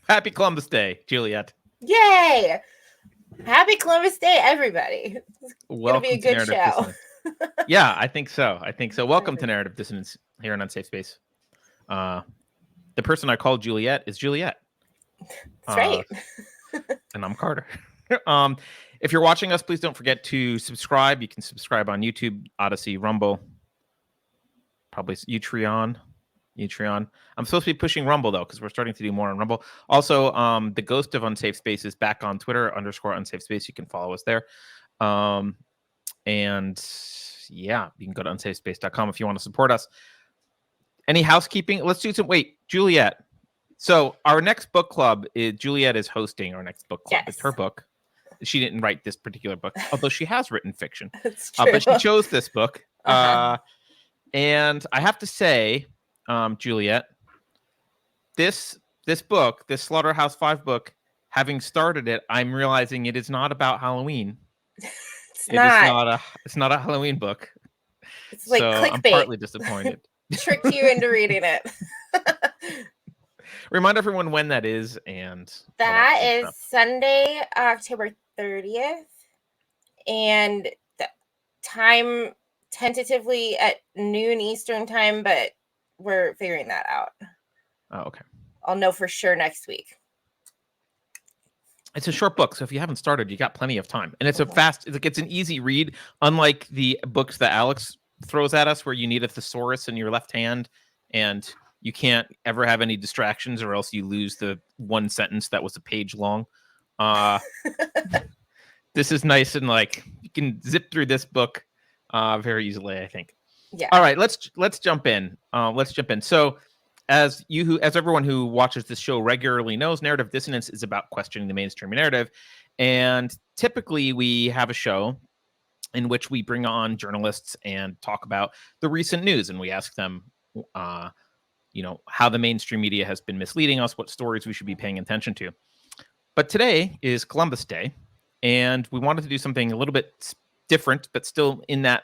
Happy Columbus Day, Juliet. Yay! Happy Columbus Day, everybody. It's going to be a good show. Yeah, I think so. Welcome to Narrative Dissonance here on Unsafe Space. The person I called Juliet is Juliet. That's right. And I'm Carter. If you're watching us, please don't forget to subscribe. You can subscribe on YouTube, Odyssey, Rumble, probably Utreon. I'm supposed to be pushing Rumble, though, because we're starting to do more on Rumble. Also, the Ghost of Unsafe Space is back on Twitter, _Unsafe Space. You can follow us there. And yeah, you can go to unsafespace.com if you want to support us. Any housekeeping? Let's do some. Wait, Juliet. So our next book club is Juliet is hosting our next book club. Yes. It's her book. She didn't write this particular book, although she has written fiction. That's true. But she chose this book. And I have to say, Juliet, this book, this Slaughterhouse 5 book, having started it, I'm realizing it is not about Halloween. It's not a Halloween book. It's like so clickbait. I'm partly disappointed. Tricked you into reading it. Remind everyone when that is, and that is Sunday, October 30th, and the time tentatively at noon Eastern time, but we're figuring that out. Oh, okay. I'll know for sure next week. It's a short book, so if you haven't started, you got plenty of time, and it's it's an easy read. Unlike the books that Alex throws at us, where you need a thesaurus in your left hand, and you can't ever have any distractions, or else you lose the one sentence that was a page long. This is nice, and like you can zip through this book very easily, I think. Yeah. All right, let's jump in. So, as everyone who watches this show regularly knows, Narrative Dissonance is about questioning the mainstream narrative, and typically we have a show in which we bring on journalists and talk about the recent news, and we ask them, how the mainstream media has been misleading us, what stories we should be paying attention to. But today is Columbus Day, and we wanted to do something a little bit different, but still in that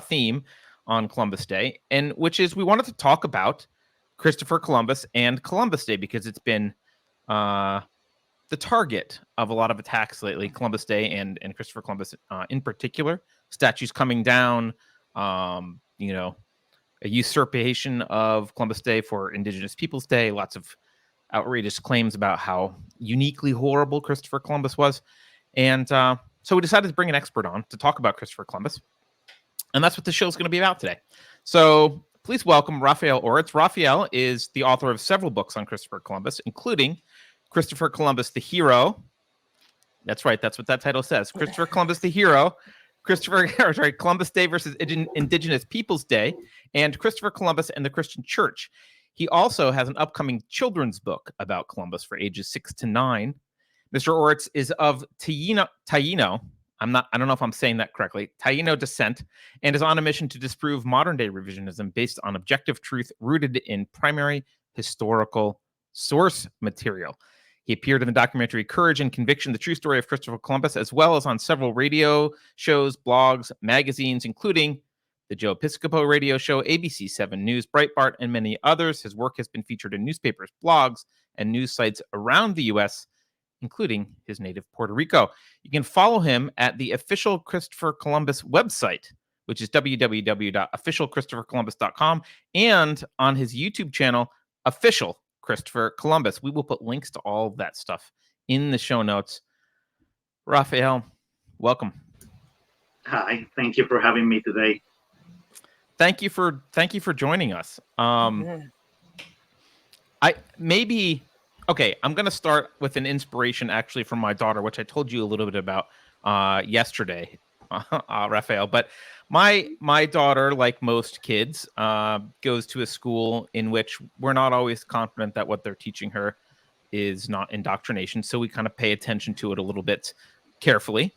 theme on Columbus Day, and which is we wanted to talk about Christopher Columbus and Columbus Day, because it's been the target of a lot of attacks lately, Columbus Day and Christopher Columbus in particular. Statues coming down, a usurpation of Columbus Day for Indigenous Peoples Day, lots of outrageous claims about how uniquely horrible Christopher Columbus was. And so we decided to bring an expert on to talk about Christopher Columbus. And that's what the show is going to be about today. So please welcome Rafael Ortiz. Rafael is the author of several books on Christopher Columbus, including Christopher Columbus the Hero. That's right. That's what that title says. Christopher Columbus the Hero. Columbus Day versus Indigenous Peoples Day, and Christopher Columbus and the Christian Church. He also has an upcoming children's book about Columbus for ages 6 to 9. Mr. Ortiz is of Taino. I don't know if I'm saying that correctly. Taino descent, and is on a mission to disprove modern-day revisionism based on objective truth rooted in primary historical source material. He appeared in the documentary Courage and Conviction, the true story of Christopher Columbus, as well as on several radio shows, blogs, magazines, including the Joe Piscopo radio show, ABC 7 News, Breitbart, and many others. His work has been featured in newspapers, blogs, and news sites around the U.S., including his native Puerto Rico. You can follow him at the official Christopher Columbus website, which is www.officialchristophercolumbus.com, and on his YouTube channel, Official Christopher Columbus. We will put links to all of that stuff in the show notes. Rafael, welcome. Hi, thank you for having me today. Thank you for joining us. I'm going to start with an inspiration actually from my daughter, which I told you a little bit about yesterday, Rafael. But my daughter, like most kids, goes to a school in which we're not always confident that what they're teaching her is not indoctrination. So we kind of pay attention to it a little bit carefully.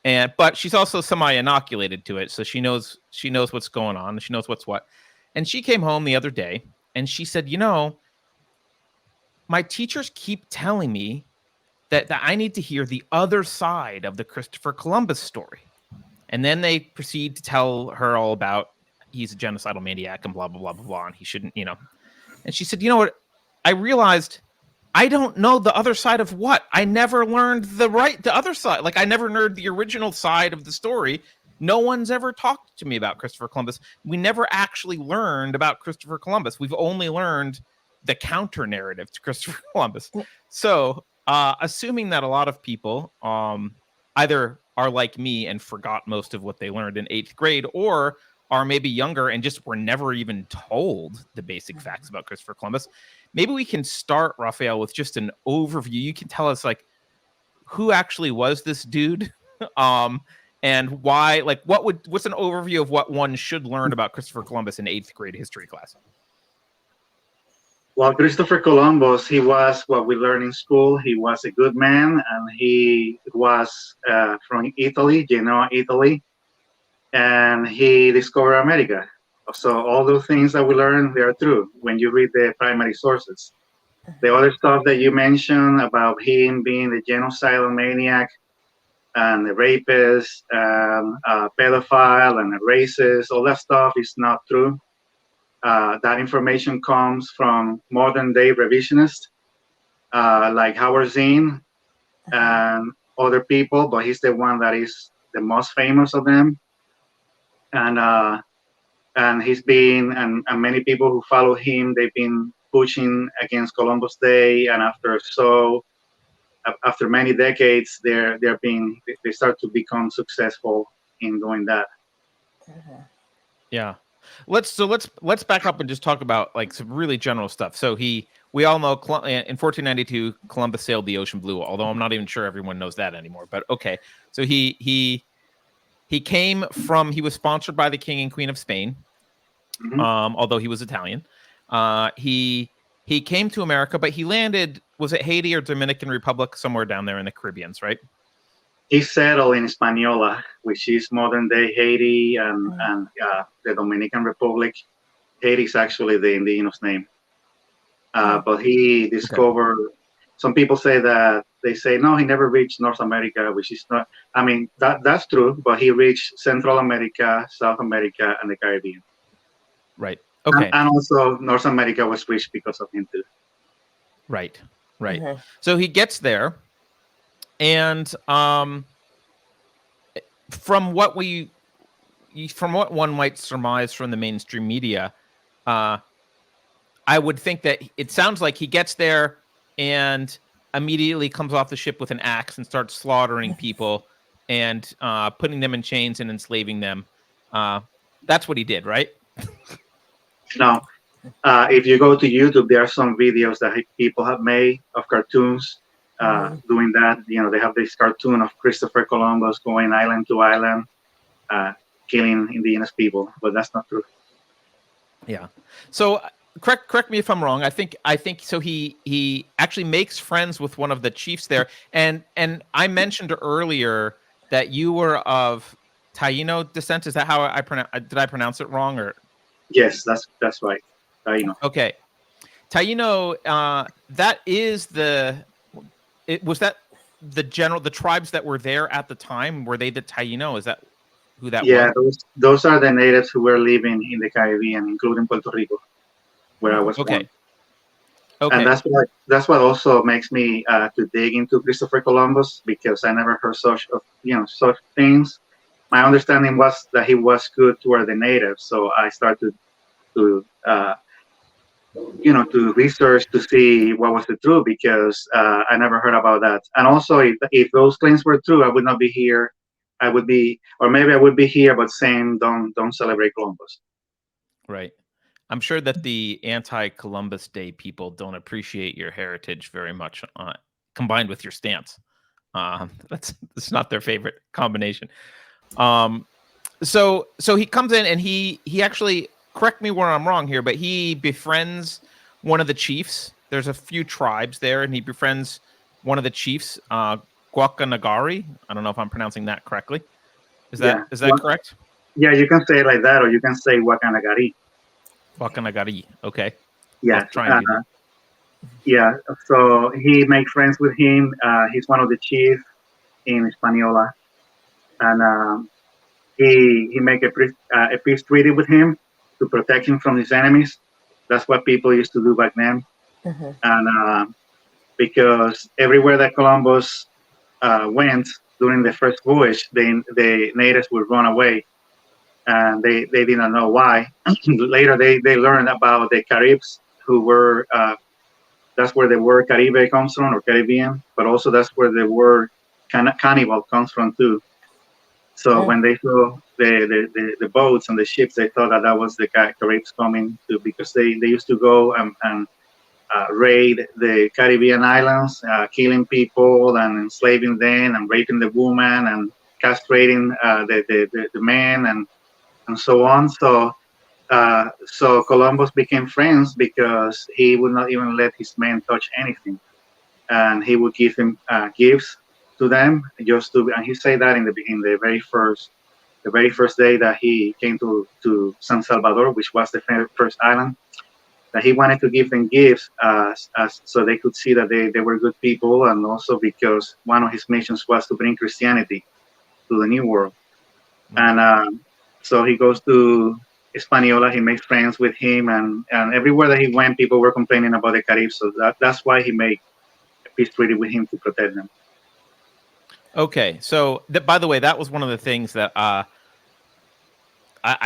But she's also semi-inoculated to it. So she knows what's going on. She knows what's what. And she came home the other day and she said, my teachers keep telling me that I need to hear the other side of the Christopher Columbus story. And then they proceed to tell her all about he's a genocidal maniac and blah, blah, blah, blah, blah. And he shouldn't, And she said, you know what? I realized I don't know the other side of what. I never learned the other side. Like, I never learned the original side of the story. No one's ever talked to me about Christopher Columbus. We never actually learned about Christopher Columbus. We've only learned the counter narrative to Christopher Columbus. So, assuming that a lot of people either are like me and forgot most of what they learned in 8th grade, or are maybe younger and just were never even told the basic facts about Christopher Columbus, maybe we can start, Rafael, with just an overview. You can tell us, like, who actually was this dude, and why. Like, what's an overview of what one should learn about Christopher Columbus in 8th grade history class? Well, Christopher Columbus, he was what we learned in school. He was a good man, and he was from Italy, Genoa, Italy, and he discovered America. So all those things that we learned, they are true when you read the primary sources. The other stuff that you mentioned about him being the genocidal maniac and the rapist and pedophile and a racist, all that stuff is not true. That information comes from modern day revisionists like Howard Zinn and other people, but he's the one that is the most famous of them. And he's been, and many people who follow him, they've been pushing against Columbus Day, and after many decades, they start to become successful in doing that. Yeah. Let's back up and just talk about, like, some really general stuff. So we all know in 1492 Columbus sailed the ocean blue, although I'm not even sure everyone knows that anymore. But okay, so he was sponsored by the King and Queen of Spain, although he was Italian. He came to America, but he landed, was it Haiti or Dominican Republic, somewhere down there in the Caribbeans, right? He settled in Hispaniola, which is modern day Haiti and the Dominican Republic. Haiti is actually the indigenous name. But he discovered, some people say that, they say, no, he never reached North America, which is not, I mean, that's true, but he reached Central America, South America, and the Caribbean. Right. Okay. And also North America was reached because of him too. Right. So he gets there, and from what one might surmise from the mainstream media, I would think that it sounds like he gets there and immediately comes off the ship with an axe and starts slaughtering people and putting them in chains and enslaving them. That's what he did, right? No. If you go to YouTube, there are some videos that people have made of cartoons doing that. You know, they have this cartoon of Christopher Columbus going island to island, killing indigenous people, but that's not true. Yeah. So correct me if I'm wrong. I think so. He actually makes friends with one of the chiefs there, and I mentioned earlier that you were of Taino descent. Is that how I pronounce? Did I pronounce it wrong or? Yes, that's right. Taino. Okay, Taino. That is was that the tribes that were there at the time? Were they the Taino? Is that who that was? Yeah, those are the natives who were living in the Caribbean, including Puerto Rico, where I was born. Okay. And that's what also makes me to dig into Christopher Columbus, because I never heard such things. My understanding was that he was good toward the natives, so I started to research to see what was the truth, because I never heard about that. And also, if those claims were true, I would not be here. I would be, or maybe I would be here, but saying don't celebrate Columbus. Right. I'm sure that the anti-Columbus Day people don't appreciate your heritage very much, combined with your stance. That's not their favorite combination. So he comes in and he actually, correct me where I'm wrong here, but he befriends one of the chiefs. There's a few tribes there, and he befriends one of the chiefs, Guacanagari. I don't know if I'm pronouncing that correctly. Is that correct? Yeah, you can say it like that, or you can say Guacanagari. Guacanagari. Okay. Yeah. Yeah. So he makes friends with him. He's one of the chiefs in Hispaniola, and he make a peace treaty with him to protect him from his enemies. That's what people used to do back then. And because everywhere that Columbus went during the first voyage, the natives would run away, and they did not know why. Later, they learned about the Caribs, who were that's where the word Caribe comes from, or Caribbean, but also that's where the word cannibal comes from too. So when they saw the boats and the ships, they thought that was the Caribs coming to, because they used to go and raid the Caribbean islands, killing people and enslaving them and raping the woman and castrating the men and so on. So Columbus became friends because he would not even let his men touch anything, and he would give them gifts to them just to. And he said that in the very first day that he came to San Salvador, which was the first island, that he wanted to give them gifts as so they could see that they were good people, and also because one of his missions was to bring Christianity to the New World. And so he goes to Hispaniola, he makes friends with him, and everywhere that he went, people were complaining about the Caribs, so that's why he made a peace treaty with him to protect them. Okay, so by the way, that was one of the things that I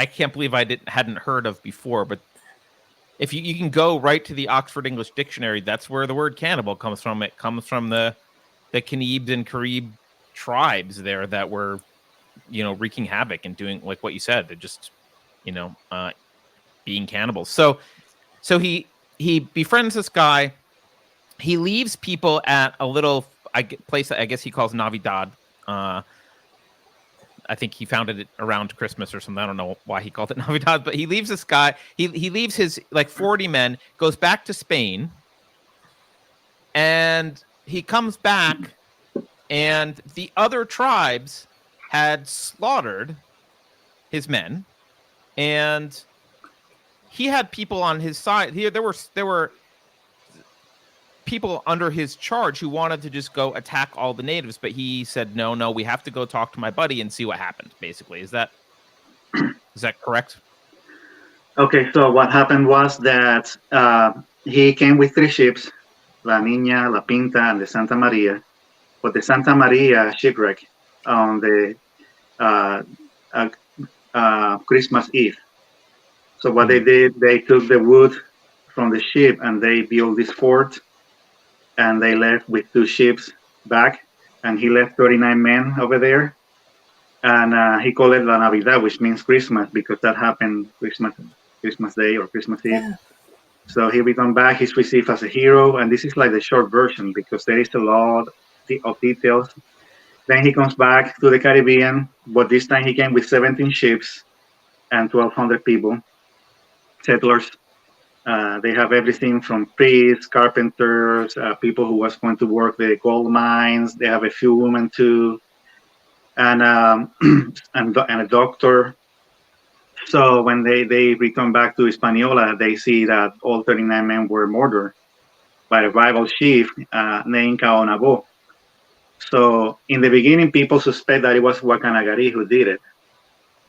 can't believe I hadn't heard of before, but if you can go right to the Oxford English Dictionary, that's where the word cannibal comes from. It comes from the Canibes and Carib tribes there that were, wreaking havoc and doing like what you said. They're just, being cannibals. So he befriends this guy. He leaves people at a little place that I guess he calls Navidad. I think he founded it around Christmas or something. I don't know why he called it Navidad, but he leaves this guy. He leaves his 40 men, goes back to Spain, and he comes back, and the other tribes had slaughtered his men, and he had people on his side. There were people under his charge who wanted to just go attack all the natives, but he said, no, we have to go talk to my buddy and see what happened, basically. Is that correct? Okay, so what happened was that he came with 3 ships, La Niña, La Pinta, and the Santa Maria. But the Santa Maria shipwrecked on the Christmas Eve. So what they did, they took the wood from the ship and they built this fort, and they left with 2 ships back, and he left 39 men over there, and he called it La Navidad, which means Christmas, because that happened Christmas Day or Christmas Eve. Yeah. So he returned back. He's received as a hero, and this is like the short version because there is a lot of details. Then he comes back to the Caribbean, but this time he came with 17 ships and 1,200 people, settlers. They have everything from priests, carpenters, people who was going to work the gold mines. They have a few women too, and a doctor. So when they return back to Hispaniola, they see that all 39 men were murdered by a rival chief named Caonabo. So in the beginning, people suspect that it was Wacanagari who did it,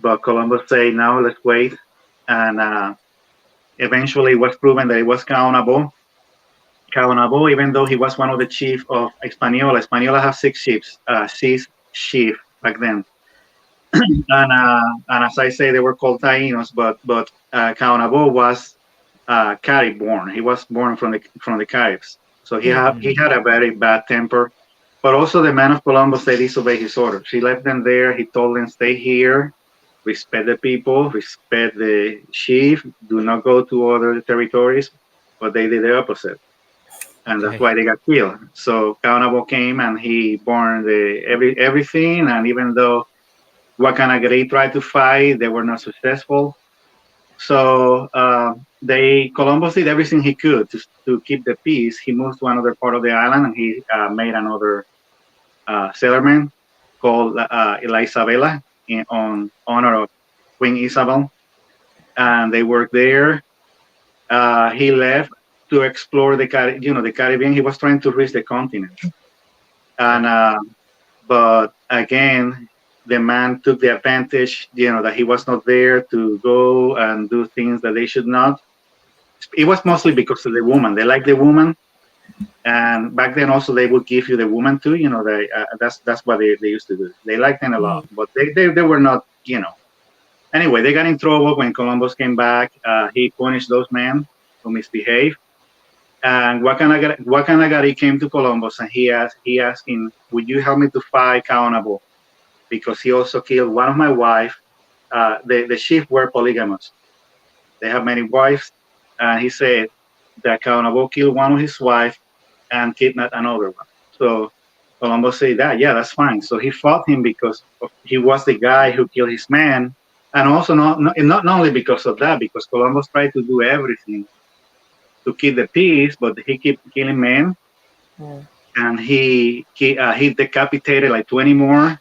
but Columbus said, "No, let's wait," and eventually, it was proven that it was Caonabo. Caonabo, even though he was one of the chief of Hispaniola, Hispaniola has 6 ships, 6 chief back then. And as I say, they were called Taínos, but Caonabo was Carib born. He was born from the Caribs, so he had a very bad temper. But also, the men of Columbus, they disobeyed his orders. He left them there. He told them, "Stay here. Respect the people, respect the chief, do not go to other territories," but they did the opposite. And that's why they got killed. So Caonabo came and he burned everything, and even though Wacanagari tried to fight, they were not successful. So Columbus did everything he could to keep the peace. He moved to another part of the island, and he made another settlement called La Isabela, on honor of Queen Isabel, and they worked there. He left to explore the Caribbean. He was trying to reach the continent, and but again, the man took the advantage. That he was not there to go and do things that they should not. It was mostly because of the woman. They liked the woman, And back then also they would give you the woman too. That's what they used to do. They liked them a lot, but they were not. Anyway, they got in trouble when Columbus came back. He punished those men who misbehaved. And Wakanagari came to Columbus and he asked him, "Would you help me to fight Kaonabo? Because he also killed one of my wife." The chief were polygamous. They have many wives. And he said that Kaonabo killed one of his wives and kidnapped another one. So Columbus said that, yeah, that's fine. So he fought him because he was the guy who killed his man. And also not only because of that, because Columbus tried to do everything to keep the peace, but he kept killing men. And he decapitated like 20 more.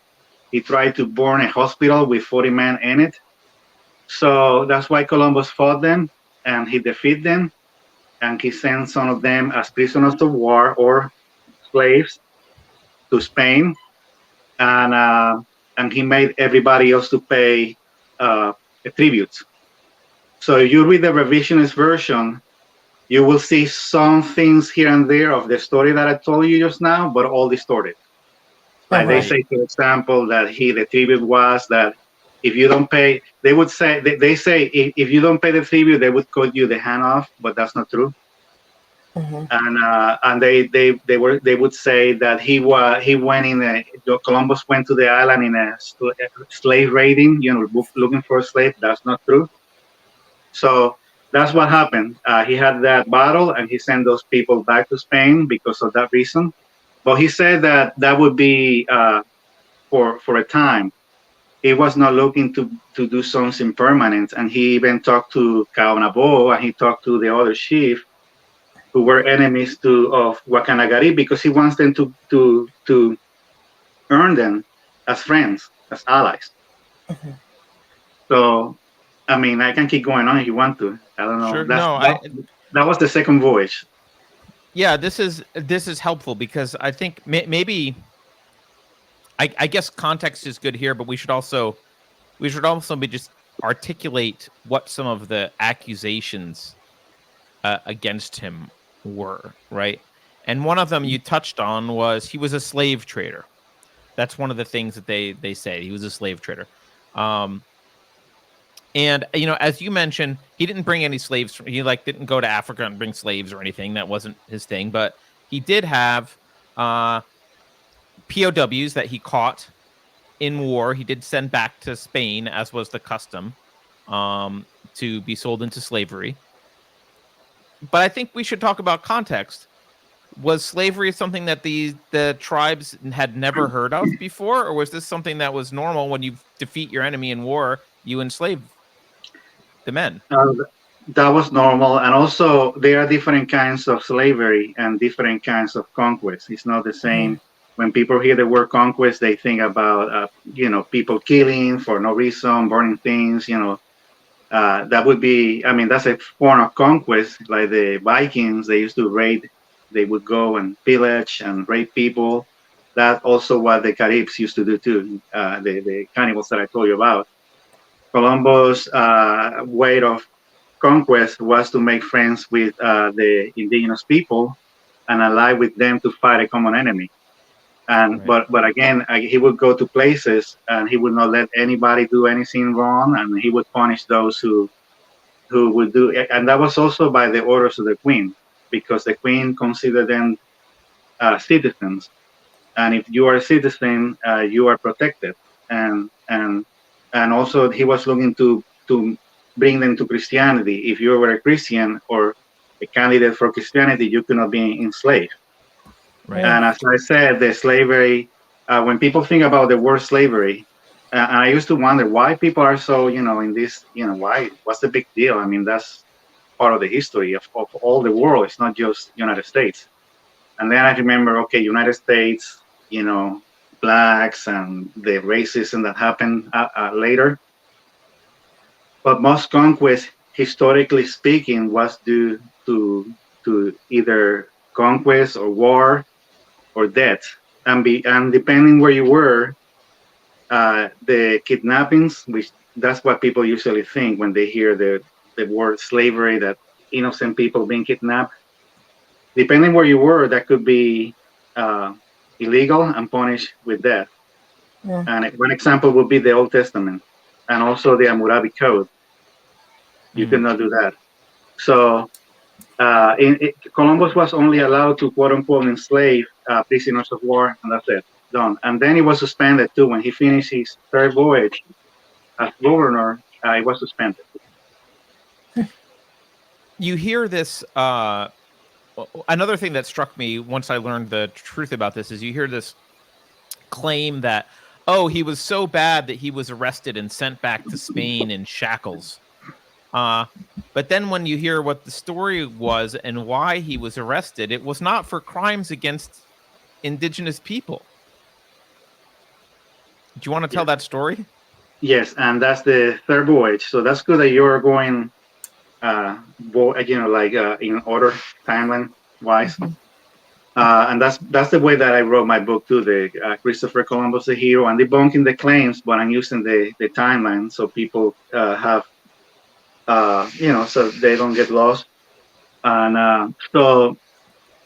He tried to burn a hospital with 40 men in it. So that's why Columbus fought them and he defeated them. And he sent some of them as prisoners of war or slaves to Spain. And he made everybody else to pay a tribute. So if you read the revisionist version, you will see some things here and there of the story that I told you just now, but all distorted. Like they say, for example, that the tribute was that if you don't pay, they say if you don't pay the tribute, they would cut you the hand off, but that's not true. And they would say that Columbus went to the island in a slave raiding, looking for a slave. That's not true. So that's what happened. He had that battle and he sent those people back to Spain because of that reason. But he said that would be for a time. He was not looking to do something permanent. And he even talked to Kaonabo and he talked to the other chief who were enemies of Wakanagari because he wants them to earn them as friends, as allies. So, I mean, I can keep going on if you want to. I don't know. Sure. That was the second voyage. Yeah, this is helpful because I think maybe I guess context is good here, but we should also be just articulate what some of the accusations against him were, right? And one of them you touched on was he was a slave trader. That's one of the things that they say. He was a slave trader. And as you mentioned, he didn't bring any slaves. He didn't go to Africa and bring slaves or anything. That wasn't his thing. But he did have POWs that he caught in war. He did send back to Spain, as was the custom, to be sold into slavery. But I think we should talk about context. Was slavery something that the tribes had never heard of before, or was this something that was normal when you defeat your enemy in war, you enslave the men? That was normal, and also there are different kinds of slavery and different kinds of conquest. It's not the same. When people hear the word conquest, they think about people killing for no reason, burning things. That would be, I mean, that's a form of conquest. Like the Vikings, they used to raid. They would go and pillage and rape people. That's also what the Caribs used to do too. The cannibals that I told you about. Columbus' way of conquest was to make friends with the indigenous people and ally with them to fight a common enemy. And Right. but again, he would go to places and he would not let anybody do anything wrong, and he would punish those who would do. And that was also by the orders of the queen, because the queen considered them citizens, and if you are a citizen, you are protected. And also he was looking to bring them to Christianity. If you were a Christian or a candidate for Christianity, you could not be enslaved. Right. And as I said, the slavery, when people think about the word slavery, and I used to wonder why people are so, in this, what's the big deal? I mean, that's part of the history of all the world. It's not just United States. And then I remember, okay, United States, blacks and the racism that happened later. But most conquest, historically speaking, was due to either conquest or war or death. And depending where you were, the kidnappings, which that's what people usually think when they hear the word slavery, that innocent people being kidnapped. depending where you were, that could be illegal and punished with death. Yeah. And one example would be the Old Testament and also the Hammurabi Code. You could not do that. So Columbus was only allowed to quote unquote enslave prisoners of war, and that's it, done. And then he was suspended too. When he finished his third voyage as governor, he was suspended. You hear this. Another thing that struck me once I learned the truth about this is you hear this claim that, oh, he was so bad that he was arrested and sent back to Spain in shackles. But then when you hear what the story was and why he was arrested, it was not for crimes against indigenous people. Do you want to tell that story? Yes, and that's the third voyage. So that's good that you're going, in order, timeline wise. And that's the way that I wrote my book too. The Christopher Columbus, the hero, and debunking the claims, but I'm using the timeline so people have, so they don't get lost. And so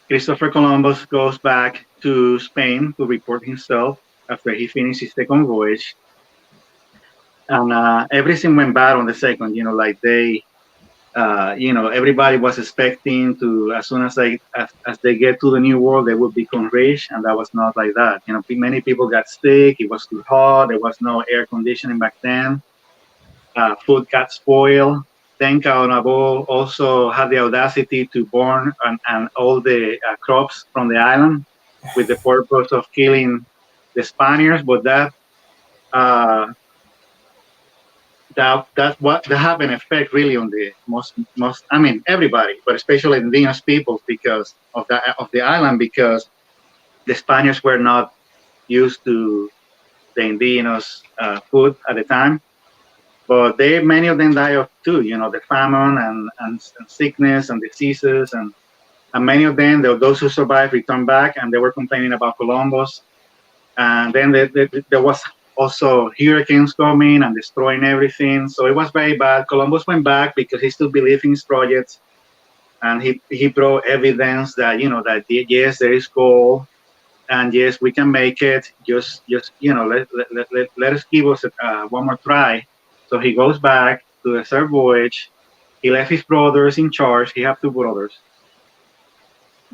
Christopher Columbus goes back to Spain to report himself after he finished his second voyage. And everything went bad on the second, everybody was expecting to, as soon as they get to the New World, they would become rich, and that was not like that. Many people got sick. It was too hot. There was no air conditioning back then. Food got spoiled. Then Cabo also had the audacity to burn and all the crops from the island with the purpose of killing the Spaniards, but that have an effect really on the most everybody, but especially indigenous peoples because of the island, because the Spaniards were not used to the indigenous food at the time, but many of them died of too, the famine and sickness and diseases, and many of them, those who survived, returned back, and they were complaining about Columbus. And then there was also hurricanes coming and destroying everything. So it was very bad. Columbus went back because he still believed in his projects. And he brought evidence that, that yes, there is gold. And yes, we can make it. Just let us give us one more try. So he goes back to the third voyage. He left his brothers in charge. He had two brothers.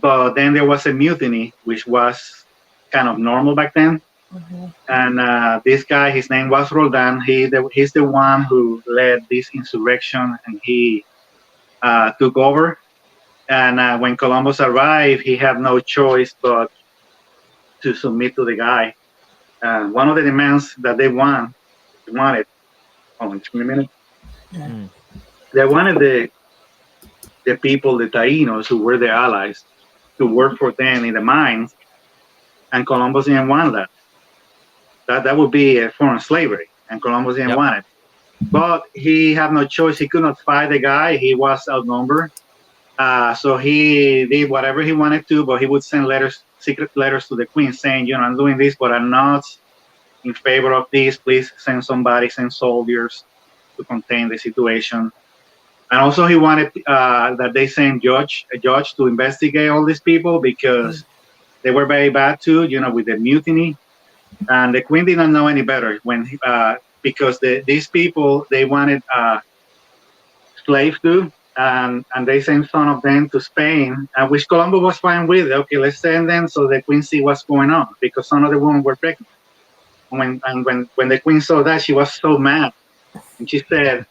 But then there was a mutiny, which was kind of normal back then. And this guy, his name was Roldan. He's the one who led this insurrection, and he took over. And when Columbus arrived, he had no choice but to submit to the guy. One of the demands that they wanted, hold on, just a minute. They wanted the people, the Taínos, who were their allies, to work for them in the mines, and Columbus didn't want that. That would be a foreign slavery, and Columbus didn't want it. But he had no choice. He could not fight the guy. He was outnumbered. So he did whatever he wanted to, but he would send secret letters to the queen saying, I'm doing this, but I'm not in favor of this. Please send soldiers to contain the situation. And also he wanted that they send a judge to investigate all these people because they were very bad too, with the mutiny. And the queen didn't know any better because these people, they wanted slaves too, and they sent some of them to Spain, which Columbus was fine with. Okay, let's send them so the queen see what's going on, because some of the women were pregnant. When the queen saw that, she was so mad, and she said,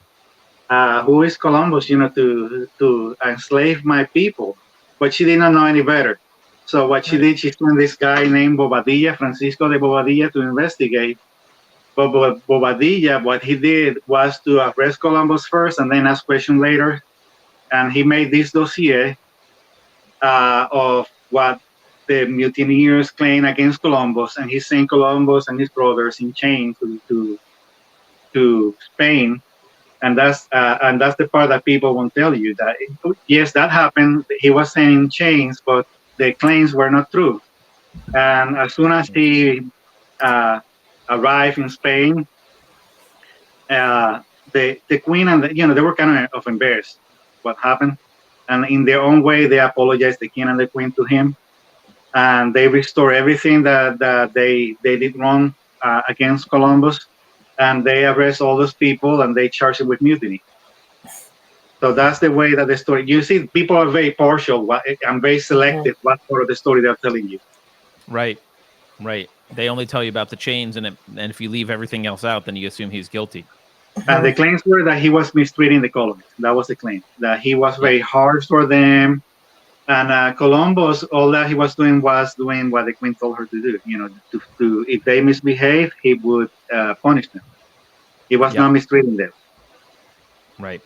"Who is Columbus, to enslave my people?" But she did not know any better. So what she did, she sent this guy named Francisco de Bobadilla, to investigate. But Bobadilla, what he did was to arrest Columbus first and then ask questions later. And he made this dossier of what the mutineers claim against Columbus, and he sent Columbus and his brothers in chains to Spain. And that's the part that people won't tell you, that yes, that happened. He was sent in chains, but the claims were not true. And as soon as he arrived in Spain, the queen and they were kind of embarrassed what happened. and in their own way, they apologize, the king and the queen, to him, and they restore everything that they did wrong against Columbus, and they arrest all those people and they charge them with mutiny. So that's the way that the story. You see, people are very partial and very selective what part of the story they're telling you. Right. They only tell you about the chains, and if you leave everything else out, then you assume he's guilty. And the claims were that he was mistreating the colonies. That was the claim, that he was very harsh for them. And Columbus, all that he was doing what the queen told her to do. You know, to if they misbehave, he would punish them. He was not mistreating them. Right.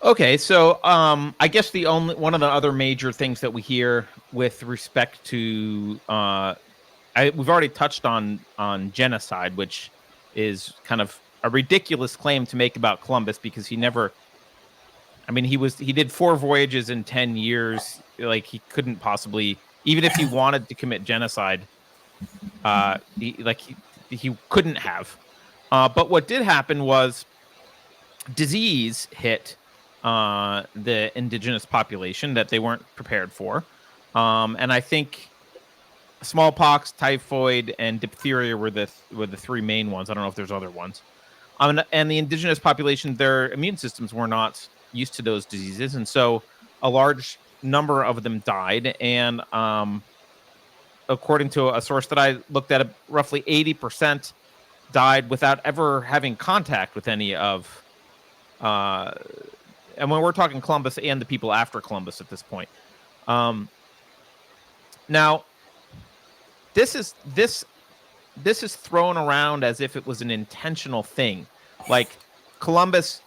Okay, so I guess one of the other major things that we hear with respect to we've already touched on genocide, which is kind of a ridiculous claim to make about Columbus, because he did 4 voyages in 10 years. Like, he couldn't possibly, even if he wanted to commit genocide, he couldn't have. But what did happen was disease hit the indigenous population that they weren't prepared for. And I think smallpox, typhoid, and diphtheria were the 3 main ones. I don't know if there's other ones. And the indigenous population, their immune systems were not used to those diseases, and so a large number of them died. And according to a source that I looked at, roughly 80% died without ever having contact with any of. And when we're talking Columbus and the people after Columbus at this point. Now, this is thrown around as if it was an intentional thing, like Columbus,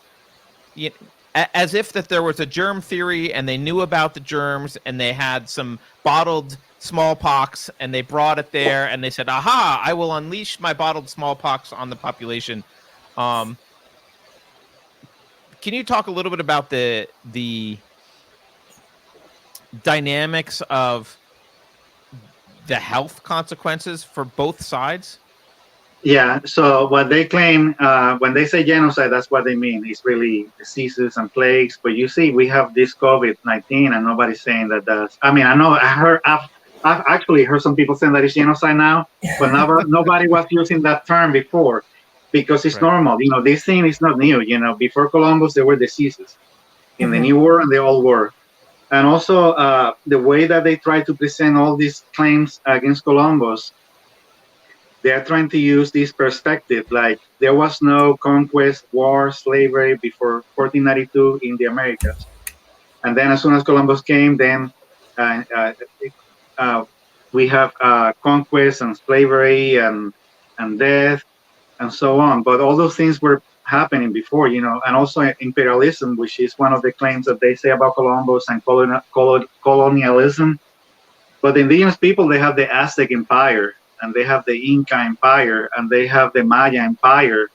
as if that there was a germ theory and they knew about the germs and they had some bottled smallpox and they brought it there and they said, "Aha! I will unleash my bottled smallpox on the population." Can you talk a little bit about the dynamics of the health consequences for both sides? Yeah, so what they claim, when they say genocide, that's what they mean. It's really diseases and plagues. But you see, we have this COVID-19 and nobody's saying that that's, I mean, I've actually heard some people saying that it's genocide now, but nobody was using that term before, because it's normal. You know, this thing is not new. You know, before Columbus, there were diseases in the New World and the Old World. And also the way that they try to present all these claims against Columbus, they are trying to use this perspective, like there was no conquest, war, slavery before 1492 in the Americas. And then as soon as Columbus came, then we have conquest and slavery and death and so on. But all those things were happening before, you know, and also imperialism, which is one of the claims that they say about Columbus, and colonialism. But the indigenous people, they have the Aztec Empire, and they have the Inca Empire, and they have the Maya Empire,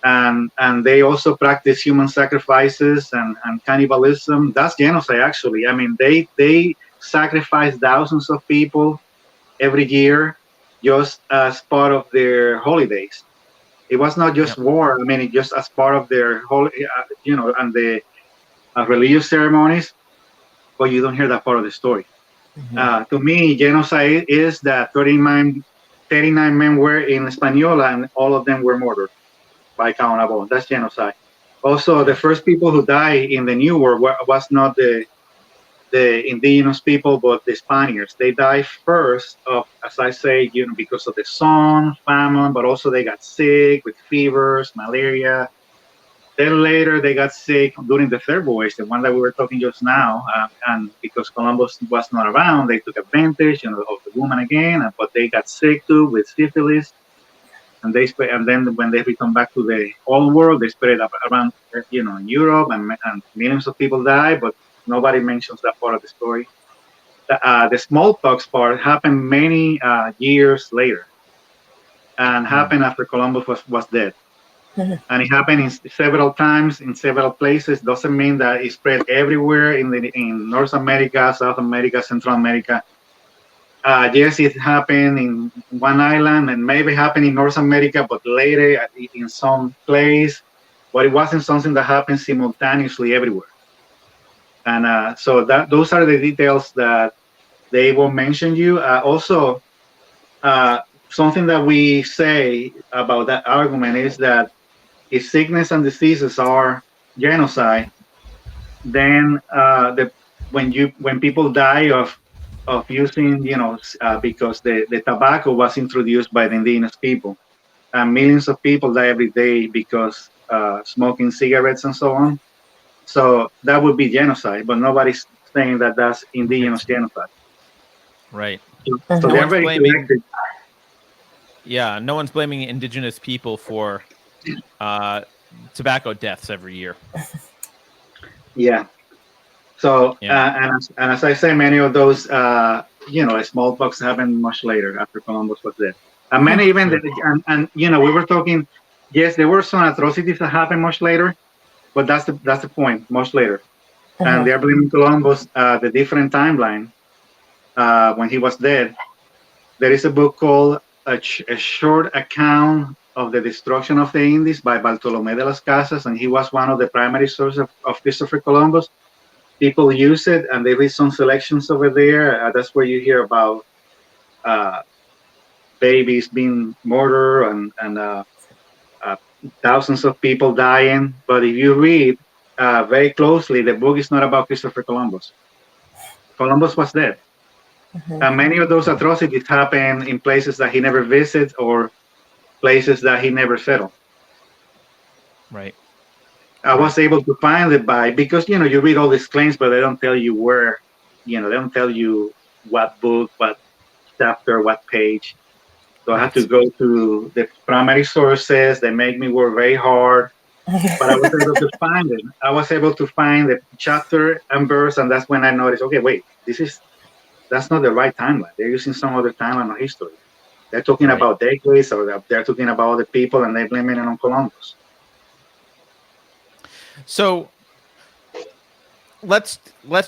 and they also practice human sacrifices and cannibalism. That's genocide, actually. I mean, they sacrifice thousands of people every year just as part of their holidays. It was not just war. I mean, it just as part of their and the religious ceremonies. But you don't hear that part of the story. To me, genocide is that 39 men were in Hispaniola and all of them were murdered by Caonabo. That's genocide. Also, the first people who died in the New World was not the indigenous people, but the Spaniards. They died first of, as I say, you know, because of the sun, famine, but also they got sick with fevers, malaria. Then later they got sick during the third voyage, the one that we were talking just now, and because Columbus was not around, they took advantage, you know, of the woman again, but they got sick too with syphilis, and then when they returned back to the old world, they spread it around, you know, in Europe, and millions of people died, but nobody mentions that part of the story. The smallpox part happened many years later, and happened after Columbus was dead. And it happened in several times in several places. Doesn't mean that it spread everywhere in North America, South America, Central America. Yes, it happened in one island and maybe happened in North America, but later in some place. But it wasn't something that happened simultaneously everywhere. And so those are the details that they will mention you. Also, something that we say about that argument is that if sickness and diseases are genocide, then when people die of using, because the tobacco was introduced by the indigenous people, and millions of people die every day because smoking cigarettes and so on. So that would be genocide, but nobody's saying that that's indigenous genocide. Right. So No they're one's very blaming. selective. Yeah, no one's blaming indigenous people for tobacco deaths every year. Yeah. So Yeah. and as I say, many of those smallpox happened much later after Columbus was dead. And many even Sure. and we were talking. Yes, there were some atrocities that happened much later, but that's the point. Much later, and they're blaming Columbus the different timeline when he was dead. There is a book called a Short Account of the Destruction of the Indies by Bartolomé de las Casas, and he was one of the primary sources of Christopher Columbus. People use it, and they read some selections over there. That's where you hear about babies being murdered and thousands of people dying. But if you read very closely, the book is not about Christopher Columbus. Columbus was dead. And many of those atrocities happen in places that he never visited or places that he never settled. Right. I was able to find it because you read all these claims, but they don't tell you where, they don't tell you what book, what chapter, what page. So I had to go to the primary sources. They make me work very hard, but I was able to find it. I was able to find the chapter and verse, and that's when I noticed, okay, wait, that's not the right timeline. They're using some other timeline of history. They're talking about decades, or they're talking about other people, and they're blaming it on Columbus. So let's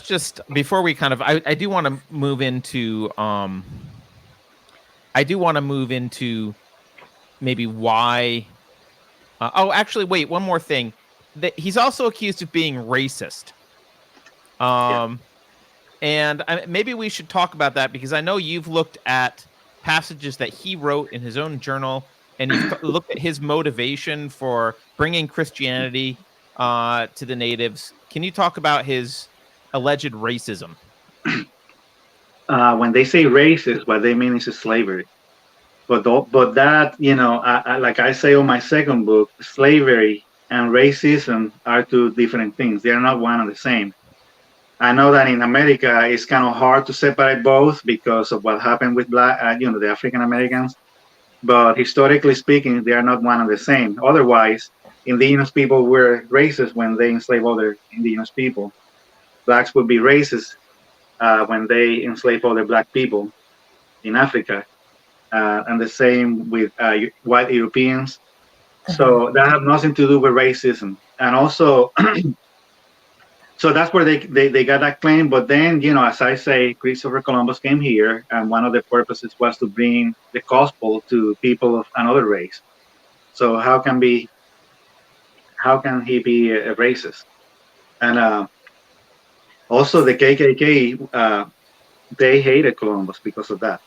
just, before we kind of, I do want to move into maybe why. Actually, wait, one more thing. He's also accused of being racist. And maybe we should talk about that, because I know you've looked at passages that he wrote in his own journal, and you've looked at his motivation for bringing Christianity to the natives. Can you talk about his alleged racism? When they say racist, what they mean is slavery. But that, like I say on my second book, slavery and racism are two different things. They are not one and the same. I know that in America, it's kind of hard to separate both because of what happened with the African Americans. But historically speaking, they are not one and the same. Otherwise, indigenous people were racist when they enslaved other indigenous people. Blacks would be racist when they enslaved other black people in Africa. And the same with white Europeans. So that has nothing to do with racism. And also, so that's where they got that claim. But then, as I say, Christopher Columbus came here, and one of the purposes was to bring the gospel to people of another race. So how can he be a racist? And also the KKK, they hated Columbus because of that.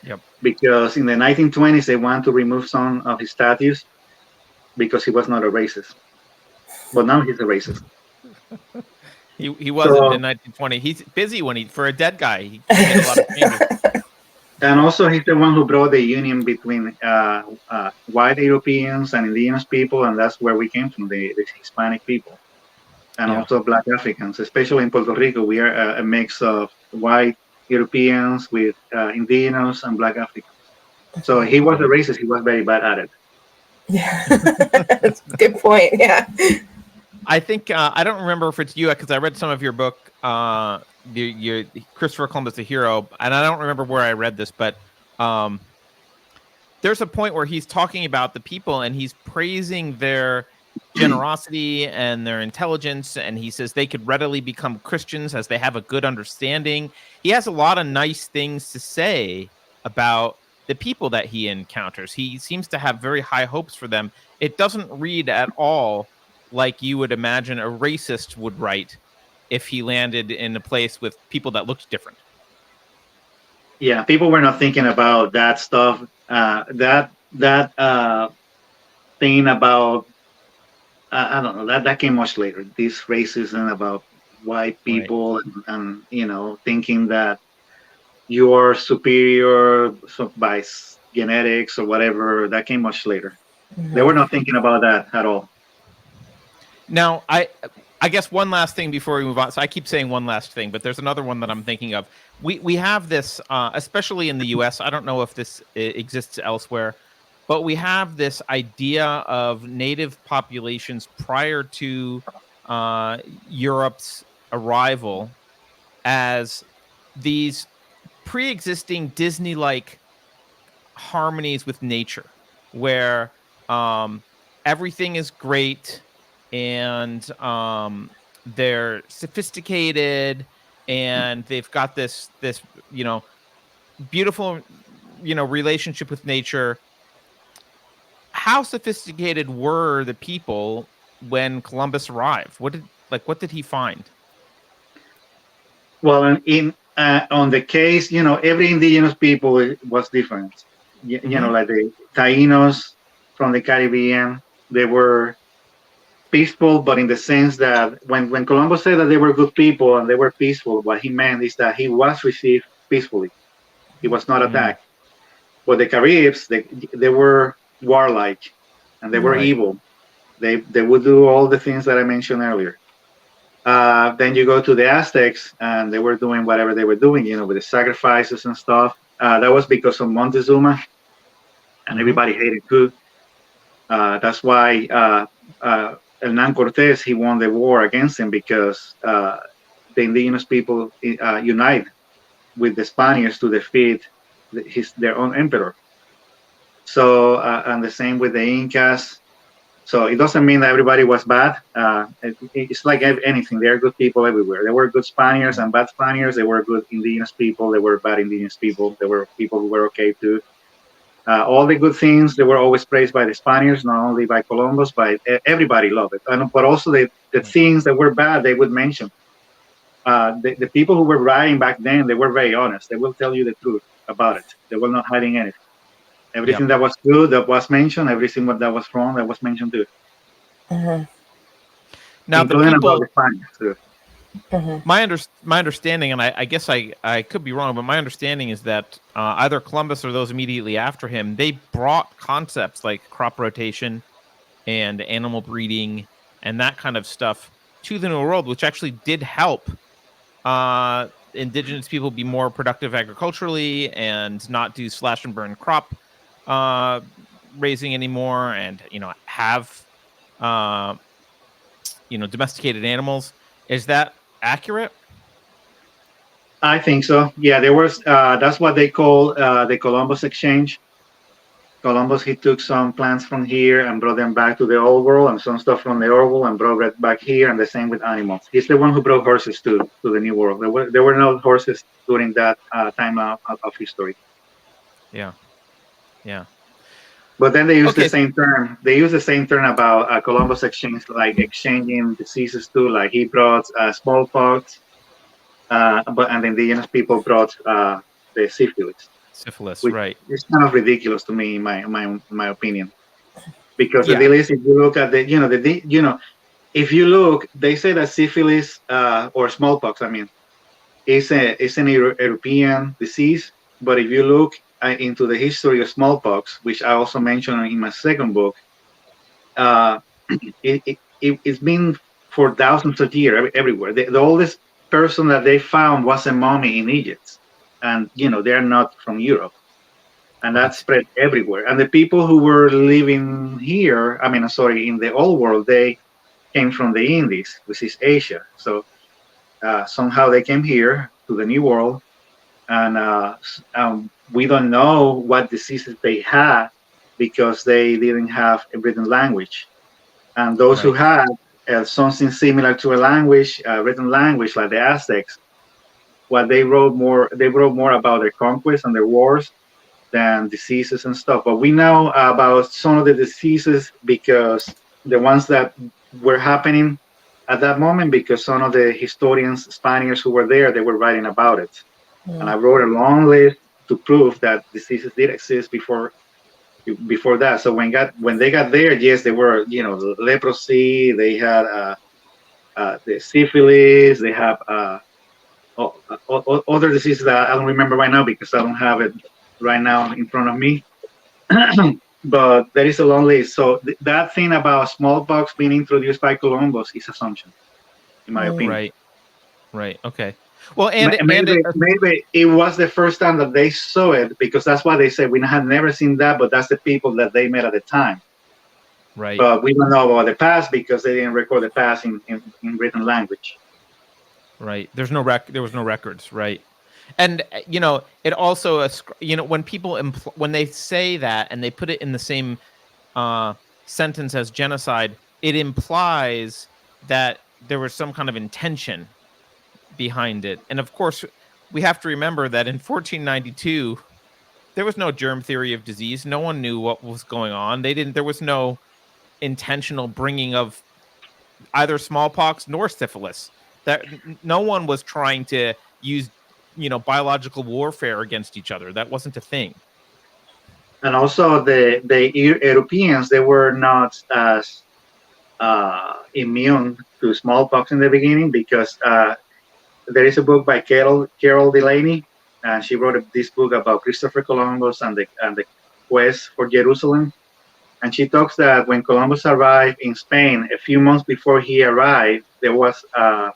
Yep. Because in the 1920s, they wanted to remove some of his statues because he was not a racist. But now he's a racist. He wasn't in 1920. He's busy for a dead guy. He made a lot of changes. And also, he's the one who brought the union between white Europeans and indigenous people, and that's where we came from, the Hispanic people. And also black Africans, especially in Puerto Rico. We are a mix of white Europeans with indigenous and black Africans. So he was a racist. He was very bad at it. Yeah, that's a good point. Yeah. I think I don't remember if it's you, because I read some of your book, your Christopher Columbus, the Hero, and I don't remember where I read this, but there's a point where he's talking about the people and he's praising their generosity and their intelligence, and he says they could readily become Christians as they have a good understanding. He has a lot of nice things to say about the people that he encounters. He seems to have very high hopes for them. It doesn't read at all like you would imagine a racist would write if he landed in a place with people that looked different. Yeah, people were not thinking about that stuff. That thing about I don't know, that came much later. This racism about white people and thinking that you are superior by genetics or whatever. That came much later. They were not thinking about that at all. Now, I guess one last thing before we move on. So I keep saying one last thing, but there's another one that I'm thinking of. We have this, especially in the U.S. I don't know if this exists elsewhere, but we have this idea of native populations prior to Europe's arrival as these pre-existing Disney-like harmonies with nature, where everything is great and they're sophisticated and they've got this beautiful relationship with nature. How sophisticated were the people when Columbus arrived? What did he find? Well, on the case, every indigenous people was different. Like the Taínos from the Caribbean, they were peaceful, but in the sense that when Columbus said that they were good people and they were peaceful, what he meant is that he was received peacefully. He was not attacked. But the Caribs, they were warlike and they were evil. They would do all the things that I mentioned earlier. Then you go to the Aztecs, and they were doing whatever they were doing, with the sacrifices and stuff. That was because of Montezuma, and everybody hated too. That's why Hernán Cortés, he won the war against him, because the indigenous people unite with the Spaniards to defeat their own emperor. So, and the same with the Incas. So it doesn't mean that everybody was bad. It's like anything. There are good people everywhere. There were good Spaniards and bad Spaniards. There were good indigenous people. There were bad indigenous people. There were people who were okay too. All the good things, they were always praised by the Spaniards, not only by Columbus, but everybody loved it. But also the things that were bad, they would mention. The people who were writing back then, they were very honest. They will tell you the truth about it. They were not hiding anything. Everything that was good, that was mentioned. Everything that was wrong, that was mentioned too. Now, including the people, about the Spaniards too. My understanding, and I guess I could be wrong, but my understanding is that either Columbus or those immediately after him, they brought concepts like crop rotation and animal breeding and that kind of stuff to the New World, which actually did help indigenous people be more productive agriculturally and not do slash and burn crop raising anymore, and have domesticated animals. Is that accurate? I think so. Yeah, there was. That's what they call the Columbus exchange. Columbus, he took some plants from here and brought them back to the old world, and some stuff from the old world and brought it back here. And the same with animals. He's the one who brought horses to the new world. There were no horses during that time of history. Yeah. But then they use the same term. They use the same term about Columbus exchange, like exchanging diseases too. Like he brought smallpox, and the indigenous people brought the syphilis. Right. It's kind of ridiculous to me, in my opinion, because the deal is, if you look at if you look, they say that syphilis or smallpox, it's an European disease. But if you look into the history of smallpox, which I also mentioned in my second book, it's been for thousands of years everywhere. The oldest person that they found was a mummy in Egypt, and they're not from Europe, and that spread everywhere. And the people who were living here, in the old world, they came from the Indies, which is Asia. So somehow they came here to the New World, and we don't know what diseases they had, because they didn't have a written language. And those who had something similar to a language, written language, like the Aztecs, they wrote more about their conquests and their wars than diseases and stuff. But we know about some of the diseases, because the ones that were happening at that moment because some of the historians, Spaniards who were there, they were writing about it. And I wrote a long list to prove that diseases did exist before that. So when they got there, yes, they were, the leprosy, they had the syphilis, they have other diseases that I don't remember right now because I don't have it right now in front of me. But there is a long list. So that thing about smallpox being introduced by Columbus is assumption, in my opinion. Right. Okay. Well, and maybe it was the first time that they saw it because that's why they said we had never seen that, but that's the people that they met at the time. Right. But we don't know about the past because they didn't record the past in written language. Right. There was no records. Right. And it also when people when they say that and they put it in the same sentence as genocide, it implies that there was some kind of intention behind it. And of course, we have to remember that in 1492, there was no germ theory of disease. No one knew what was going on. There was no intentional bringing of either smallpox nor syphilis. That no one was trying to use, biological warfare against each other. That wasn't a thing. And also the Europeans, they were not as immune to smallpox in the beginning because there is a book by Carol Delaney, and she wrote this book about Christopher Columbus and the quest for Jerusalem. And she talks that when Columbus arrived in Spain, a few months before he arrived, there was a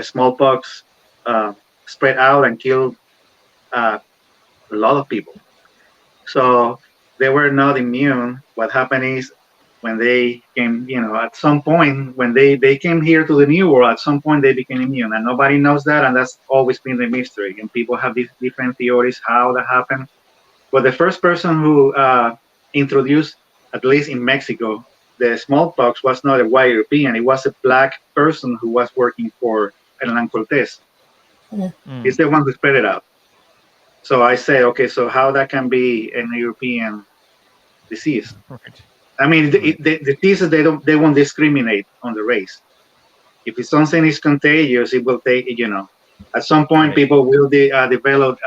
smallpox spread out and killed a lot of people. So they were not immune. What happened is when they came, at some point, when they came here to the New World, at some point they became immune. And nobody knows that. And that's always been the mystery. And people have these different theories how that happened. But the first person who introduced, at least in Mexico, the smallpox was not a white European. It was a black person who was working for Hernán Cortés. He's the one who spread it out. So I say, okay, so how that can be an European disease? Right. I mean, the diseases, they won't discriminate on the race. If it's something is contagious, it will take, at some point people will develop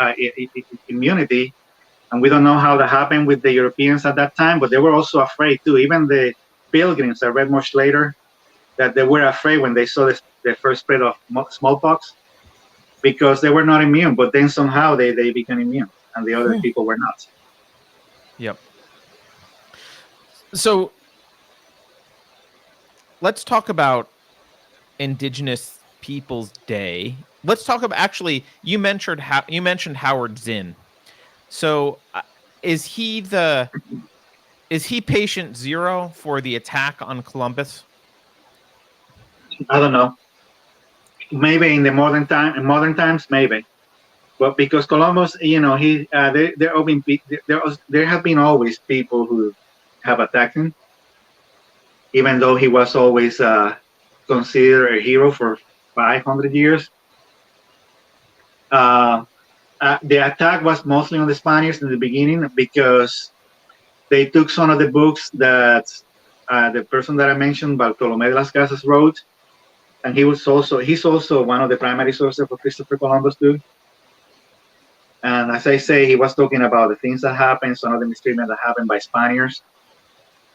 immunity. And we don't know how that happened with the Europeans at that time, but they were also afraid too. Even the Pilgrims, I read much later, that they were afraid when they saw the first spread of smallpox because they were not immune, but then somehow they became immune and the other people were not. Yep. So let's talk about Indigenous Peoples Day. Let's talk about, actually, you mentioned Howard Zinn. So is he patient zero for the attack on Columbus? I don't know. Maybe in modern times, maybe. But because Columbus, there have been always people who have attacked him, even though he was always considered a hero for 500 years. The attack was mostly on the Spaniards in the beginning because they took some of the books that the person that I mentioned, Bartolomé de las Casas, wrote, and he's also one of the primary sources for Christopher Columbus too. And as I say, he was talking about the things that happened, some of the mistreatment that happened by Spaniards.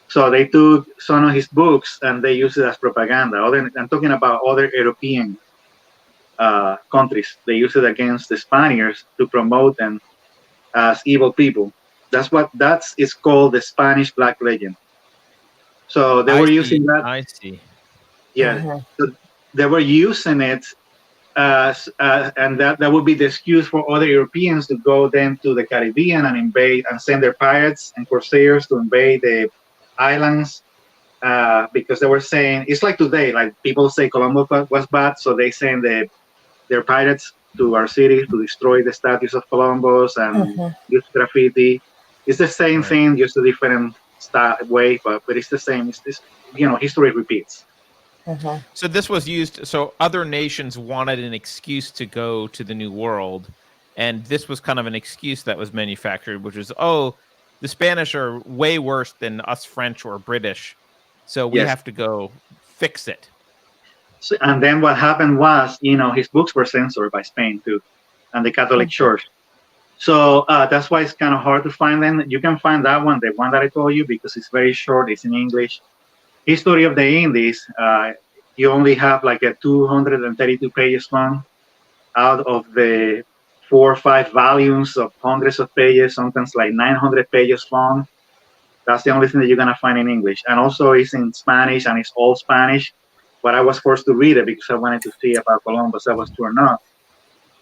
So they took some of his books and they used it as propaganda. I'm talking about other European countries. They used it against the Spaniards to promote them as evil people. That is called the Spanish Black Legend. So they were using that. I see. Yeah. So they were using it as and that would be the excuse for other Europeans to go then to the Caribbean and invade and send their pirates and corsairs to invade the islands because they were saying it's like today, like people say Columbus was bad, so they send their pirates to our city to destroy the statues of Columbus and use graffiti. It's the same thing, just a different way, but it's the same. It's history repeats. So this was used. So other nations wanted an excuse to go to the New World, and this was kind of an excuse that was manufactured, which is, the Spanish are way worse than us French or British, so we have to go fix it. So, and then what happened was, his books were censored by Spain too, and the Catholic Church. So that's why it's kind of hard to find them. You can find that one, the one that I told you, because it's very short. It's in English. History of the Indies. You only have like a 232 pages long out of the 4 or 5 volumes of hundreds of pages, sometimes like 900 pages long. That's the only thing that you're gonna find in English, and also it's in Spanish, and it's all Spanish. But I was forced to read it because I wanted to see about Columbus. That was true or not.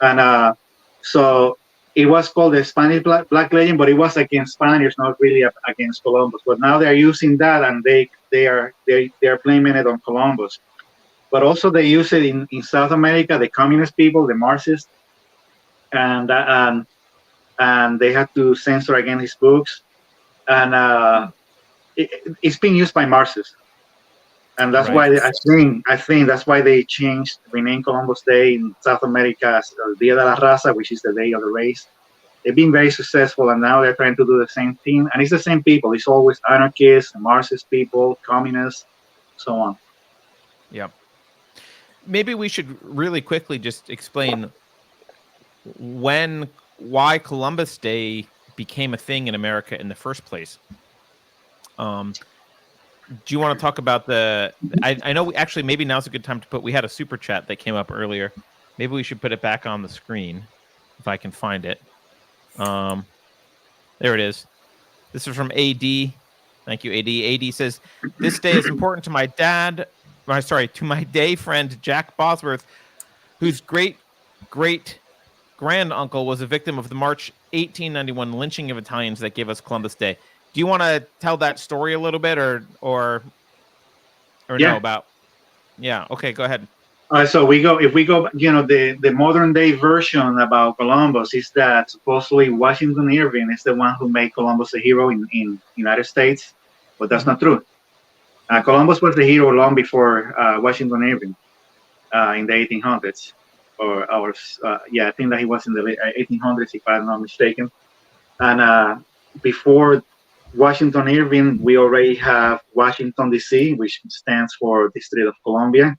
And so it was called the Spanish Black Legend, but it was against Spaniards, not really against Columbus. But now they're using that, and they are blaming it on Columbus. But also they use it in South America, the communist people, the Marxists, and they had to censor again his books, and it's being used by Marxists. And that's why I think that's why they renamed Columbus Day in South America as El Día de la Raza, which is the day of the race. They've been very successful, and now they're trying to do the same thing. And it's the same people. It's always anarchists, Marxist people, communists, so on. Yeah. Maybe we should really quickly just explain why Columbus Day became a thing in America in the first place. Do you want to talk about I know actually maybe now's a good time to we had a super chat that came up earlier. Maybe we should put it back on the screen if I can find it. There it is. This is from AD. Thank you, AD. AD says, this day is important to my day friend, Jack Bosworth, whose great granduncle was a victim of the March 1891 lynching of Italians that gave us Columbus Day. Do you want to tell that story a little bit, or know about? Yeah. Okay. Go ahead. So if we go, the modern day version about Columbus is that supposedly Washington Irving is the one who made Columbus a hero in United States, but that's not true. Columbus was the hero long before Washington Irving in the 1800s, I think that he was in the 1800s, if I'm not mistaken. And before Washington Irving, we already have Washington, D.C., which stands for District of Columbia.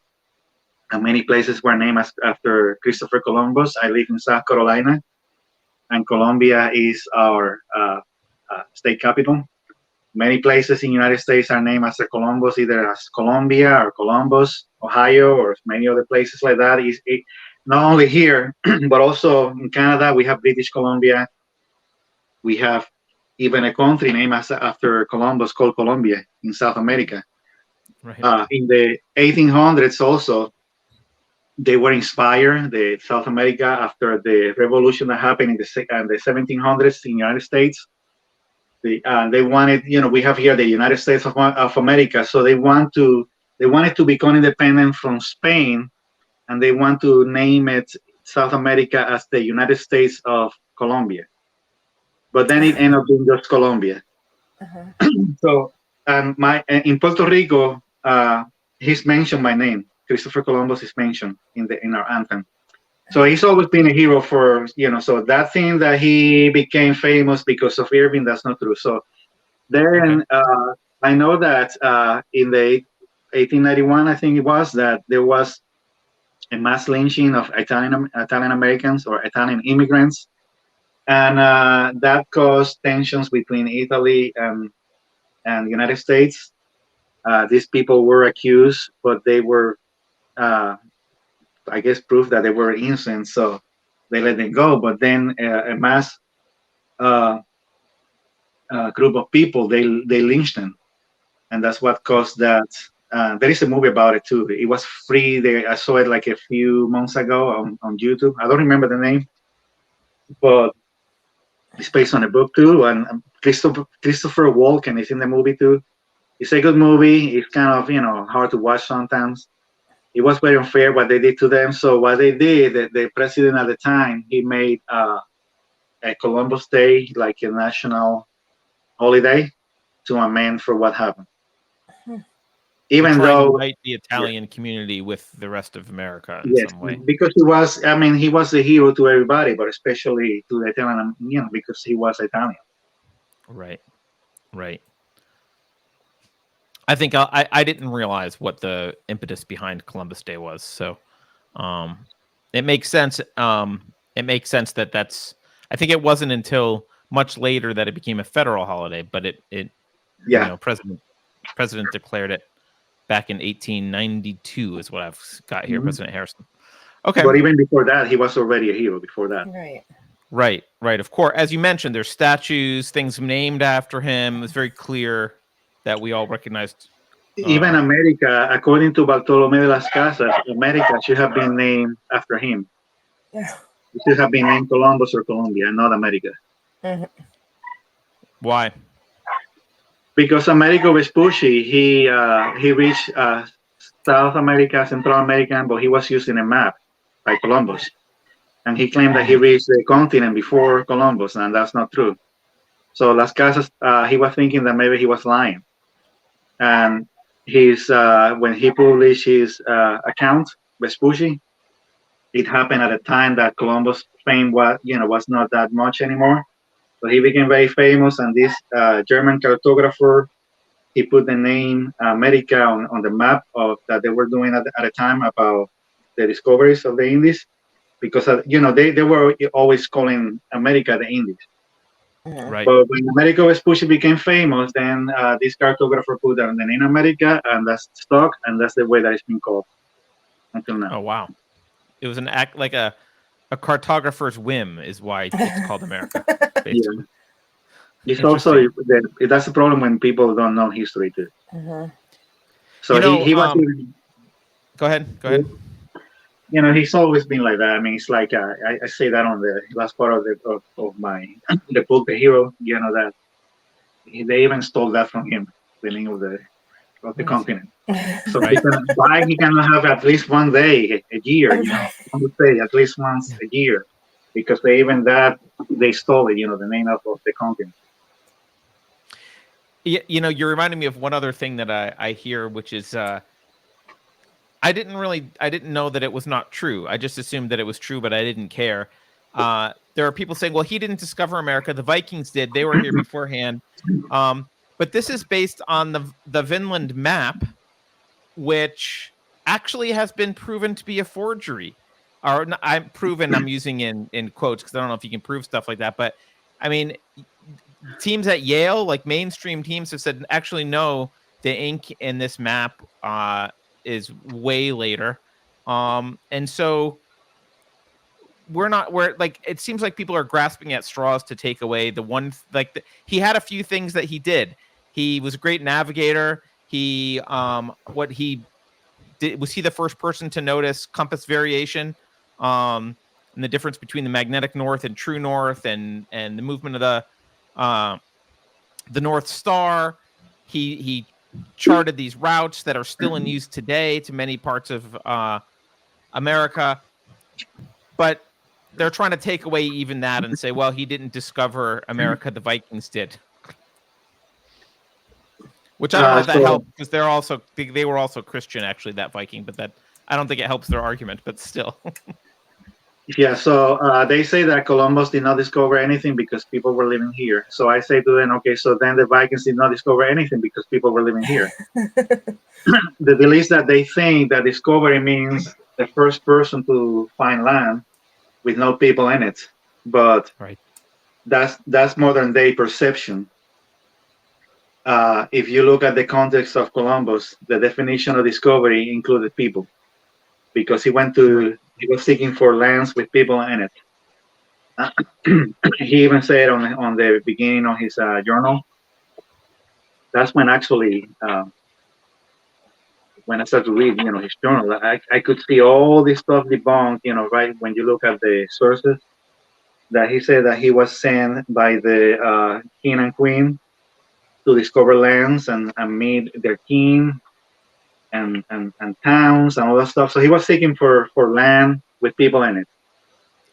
And many places were named after Christopher Columbus. I live in South Carolina, and Columbia is our state capital. Many places in the United States are named after Columbus, either as Columbia or Columbus, Ohio, or many other places like that. Not only here, but also in Canada, we have British Columbia. We have even a country named after Columbus called Colombia in South America. Right. In the 1800s also, they were inspired, the South America, after the revolution that happened in the 1700s in the United States. They wanted, we have here the United States of America, so they wanted to become independent from Spain, and they want to name it South America as the United States of Colombia. But then it ended up being just Colombia. Uh-huh. So, in Puerto Rico, he's mentioned by name. Christopher Columbus is mentioned in our anthem. So he's always been a hero for, so that thing that he became famous because of Irving, that's not true. So then I know that in the 1891, I think it was, that there was a mass lynching of Italian Americans or Italian immigrants. And that caused tensions between Italy and the United States. These people were accused, but they were, I guess, proof that they were innocent, so they let them go. But then a mass group of people, they lynched them, and that's what caused that. There is a movie about it too. It was free. I saw it like a few months ago on YouTube. I don't remember the name, but it's based on a book too. And Christopher Walken is in the movie too. It's a good movie. It's kind of hard to watch sometimes. It was very unfair what they did to them. So what they did, the president at the time, he made a Columbus Day like a national holiday to amend for what happened. Even though the Italian community with the rest of America in some way, because he was a hero to everybody, but especially to the Italian, because he was Italian. Right. I think I didn't realize what the impetus behind Columbus Day was. So it makes sense. It makes sense that that's. I think it wasn't until much later that it became a federal holiday, but it President declared it back in 1892 is what I've got here. President Harrison. Okay. But even before that, he was already a hero before that. Right. Of course, as you mentioned, there's statues, things named after him. It's very clear that we all recognized. Even America, according to Bartolomé de las Casas, America should have been named after him. Yeah. It should have been named Columbus or Colombia, not America. Why? Because Amerigo Vespucci, he reached South America, Central America, but he was using a map by Columbus. And he claimed that he reached the continent before Columbus, and that's not true. So Las Casas, he was thinking that maybe he was lying. And when he published his account, Vespucci, it happened at a time that Columbus' fame was not that much anymore. So he became very famous, and this German cartographer, he put the name America on the map that they were doing at a time about the discoveries of the Indies, because they were always calling America the Indies. Right. But when Amerigo Vespucci became famous, then this cartographer put the name America, and that's stuck, and that's the way that it's been called until now. Oh wow! It was an act like a cartographer's whim is why it's called America. Yeah. It's also that's the problem when people don't know history too. So he was. Go ahead. He's always been like that. I mean, it's like I say that on the last part of my the book, The Hero. That they even stole that from him, the name of the continent. So he can have at least one day a year. I would say at least once a year, because they stole it. The name of the continent. Yeah, you're reminding me of one other thing that I hear, which is I didn't know that it was not true. I just assumed that it was true, but I didn't care. There are people saying, well, he didn't discover America. The Vikings did. They were here beforehand. But this is based on the Vinland map, which actually has been proven to be a forgery. Or I'm using in quotes because I don't know if you can prove stuff like that. But I mean, teams at Yale, like mainstream teams, have said, actually, no, the ink in this map is way later. And so it seems like people are grasping at straws to take away the one, he had a few things that he did. He was a great navigator. What he did, was he the first person to notice compass variation, and the difference between the magnetic north and true north, and the movement of the North Star. He charted these routes that are still in use today to many parts of America, but they're trying to take away even that and say, well, he didn't discover America, the Vikings did. Which I don't know if that helped, because they were also Christian, actually, that Viking, but that I don't think it helps their argument, but still. Yeah, so they say that Columbus did not discover anything because people were living here. So I say to them, okay, so then the Vikings did not discover anything because people were living here. The deal is that they think that discovery means the first person to find land with no people in it. But that's modern day perception. If you look at the context of Columbus, the definition of discovery included people, because he was seeking for lands with people in it. He even said on the beginning of his journal, that's when actually, when I started to read, his journal, I could see all this stuff debunked, right when you look at the sources, that he said that he was sent by the king and queen to discover lands and meet their king and towns and all that stuff. So he was seeking for land with people in it.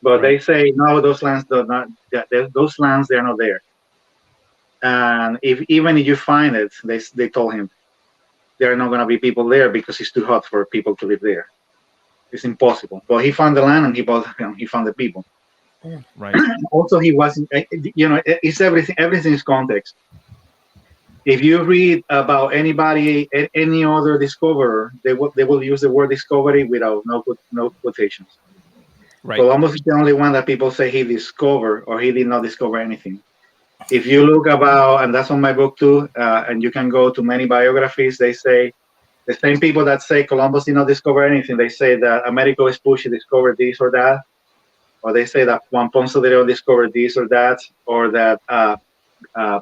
But they say, no, those lands they're not there. And even if you find it, they told him there are not going to be people there because it's too hot for people to live there. It's impossible. But he found the land and he found the people. Right. Also, he wasn't, it's everything is context. If you read about anybody, any other discoverer, they will use the word discovery without no quotations. Right. Columbus is the only one that people say he discovered or he did not discover anything. If you look about, and that's on my book too, and you can go to many biographies, they say the same people that say Columbus did not discover anything, they say that Amerigo Vespucci discovered this or that, or they say that Juan Ponce de Leon discovered this or that, or that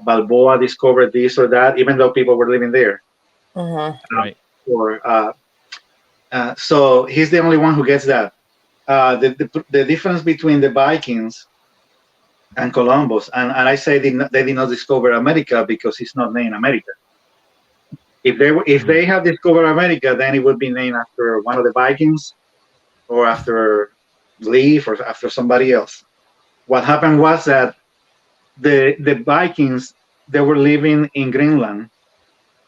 Balboa discovered this or that, even though people were living there. Right. So he's the only one who gets that. The difference between the Vikings and Columbus, and I say they did not discover America because it's not named America. If they have discovered America, then it would be named after one of the Vikings, or after Leif, or after somebody else. What happened was that the Vikings, they were living in Greenland,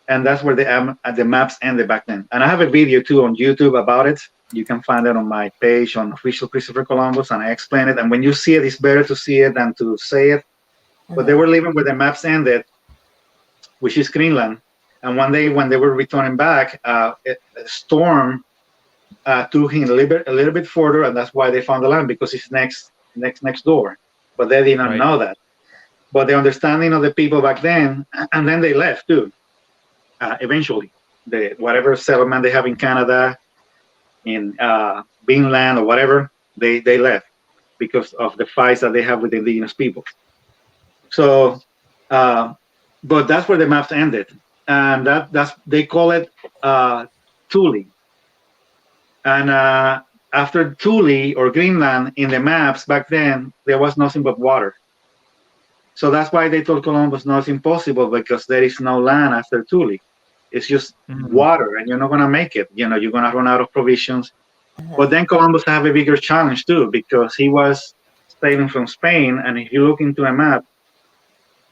and that's where the maps ended back then. And I have a video too on YouTube about it. You can find it on my page on Official Christopher Columbus, and I explain it. And when you see it, it's better to see it than to say it. But they were living where the maps ended, which is Greenland. And one day when they were returning back, a storm took him a little bit further, and that's why they found the land, because it's next door. But they did not know that. But the understanding of the people back then, and then they left too. Eventually, whatever settlement they have in Canada, in Vinland or whatever, they left because of the fights that they have with the indigenous peoples. So, but that's where the maps ended, and that's they call it Thule. And after Thule or Greenland in the maps back then, there was nothing but water. So that's why they told Columbus, no, it's impossible because there is no land after Thule. It's just water, and you're not going to make it. You're going to run out of provisions. But then Columbus had a bigger challenge too, because he was sailing from Spain. And if you look into a map,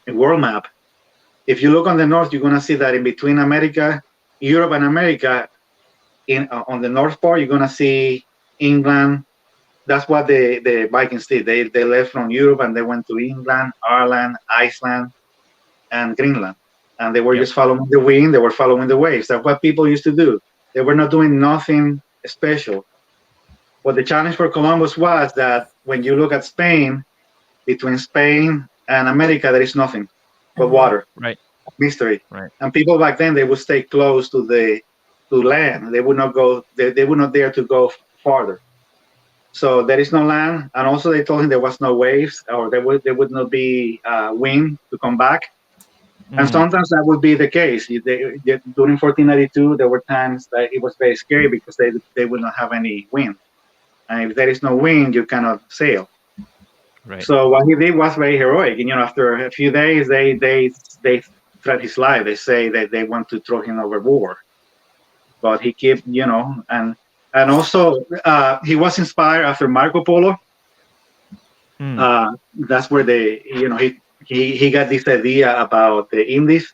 a world map, if you look on the north, you're going to see that in between America, Europe and America, on the north part, you're going to see England. That's what the Vikings did. They left from Europe and they went to England, Ireland, Iceland, and Greenland. And they were just following the wind. They were following the waves. That's what people used to do. They were not doing nothing special. But the challenge for Columbus was that when you look at Spain, between Spain and America, there is nothing but water, mystery. And people back then, they would stay close to land. They would not go. They would not dare to go farther. So there is no land, and also they told him there was no waves, or there would not be wind to come back. And sometimes that would be the case. During 1492, there were times that it was very scary because they would not have any wind. And if there is no wind, you cannot sail. Right. So what he did was very heroic. And, after a few days, they threat his life. They say that they want to throw him overboard. But he kept, and also he was inspired after Marco Polo. That's where he got this idea about the Indies,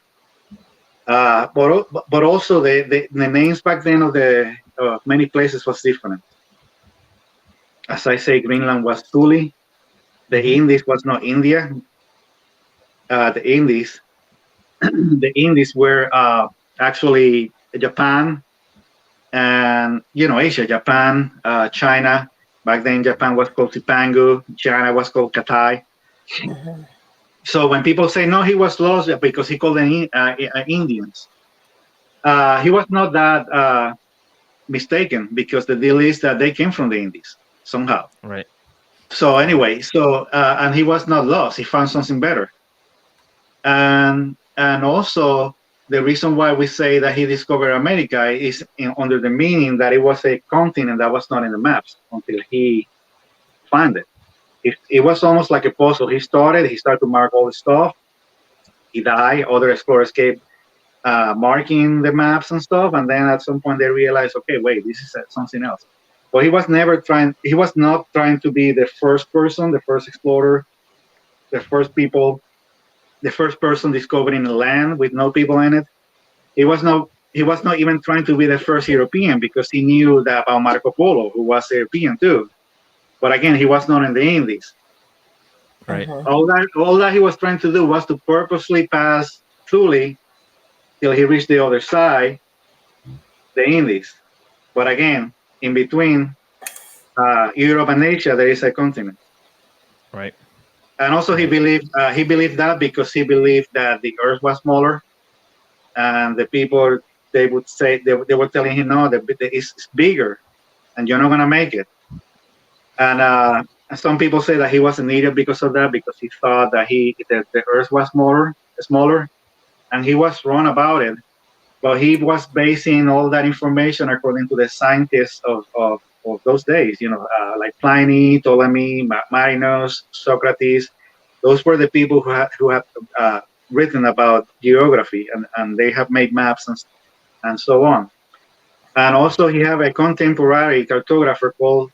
but also the names back then of many places was different. As I say, Greenland was Thule. The Indies was not India. The Indies were actually Japan and Asia, Japan, China. Back then, Japan was called Zipangu. China was called Katai. So when people say, no, he was lost because he called them Indians, he was not that mistaken, because the deal is that they came from the Indies somehow. Right. So anyway, and he was not lost. He found something better. And also the reason why we say that he discovered America is under the meaning that it was a continent that was not in the maps until he found it. It was almost like a puzzle. He started to mark all the stuff. He died. Other explorers kept marking the maps and stuff. And then at some point they realized, okay, wait, this is something else. But he was not trying to be the first person, the first explorer, the first person discovering the land with no people in it. He was not even trying to be the first European, because he knew that about Marco Polo, who was European too. But again, he was not in the Indies. Right. All that he was trying to do was to purposely pass Thule till he reached the other side, the Indies. But again, in between Europe and Asia, there is a continent. Right. And also, he believed that because he believed that the Earth was smaller, and the people they would say they were telling him, no, it's bigger, and you're not gonna make it. And some people say that he was an idiot because of that, because he thought that the Earth was smaller, and he was wrong about it. But he was basing all that information according to the scientists of those days, like Pliny, Ptolemy, Marinus, Socrates. Those were the people who have written about geography, and they have made maps and so on. And also, he have a contemporary cartographer called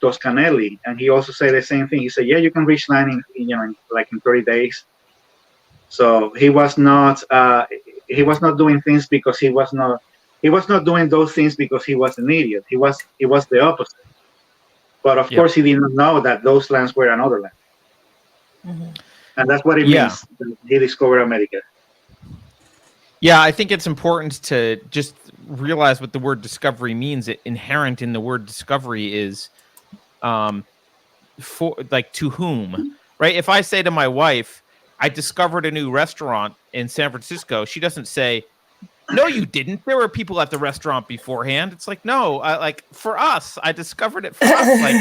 Toscanelli, and he also said the same thing. He said, "Yeah, you can reach land in 30 days." So he was not doing things because he was not doing those things because he was an idiot. He was the opposite. But of course, he didn't know that those lands were another land, and that's what it means. He discovered America. Yeah, I think it's important to just realize what the word discovery means. Inherent in the word discovery is, for like, to whom, right? If I say to my wife, I discovered a new restaurant in San Francisco, she doesn't say, no, you didn't. There were people at the restaurant beforehand. It's like, no, like, for us, I discovered it for us. Like,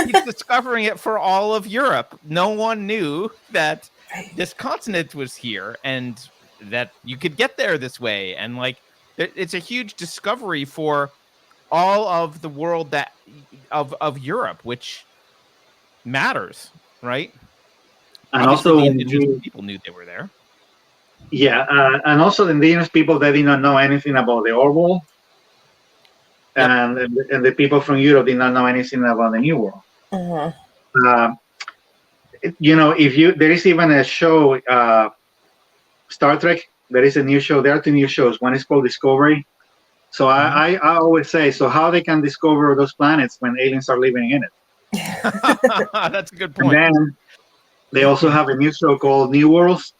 he's discovering it for all of Europe. No one knew that this continent was here and that you could get there this way. And like, it's a huge discovery for all of the world of Europe, which matters, right? And obviously also, the indigenous people knew they were there. Yeah, and also the indigenous people, they did not know anything about the Old World, and the people from Europe did not know anything about the New World. There is even a show, Star Trek. There is a new show. There are 2 new shows. One is called Discovery. So I always say, so how they can discover those planets when aliens are living in it? That's a good point. And then they also have a new show called New Worlds.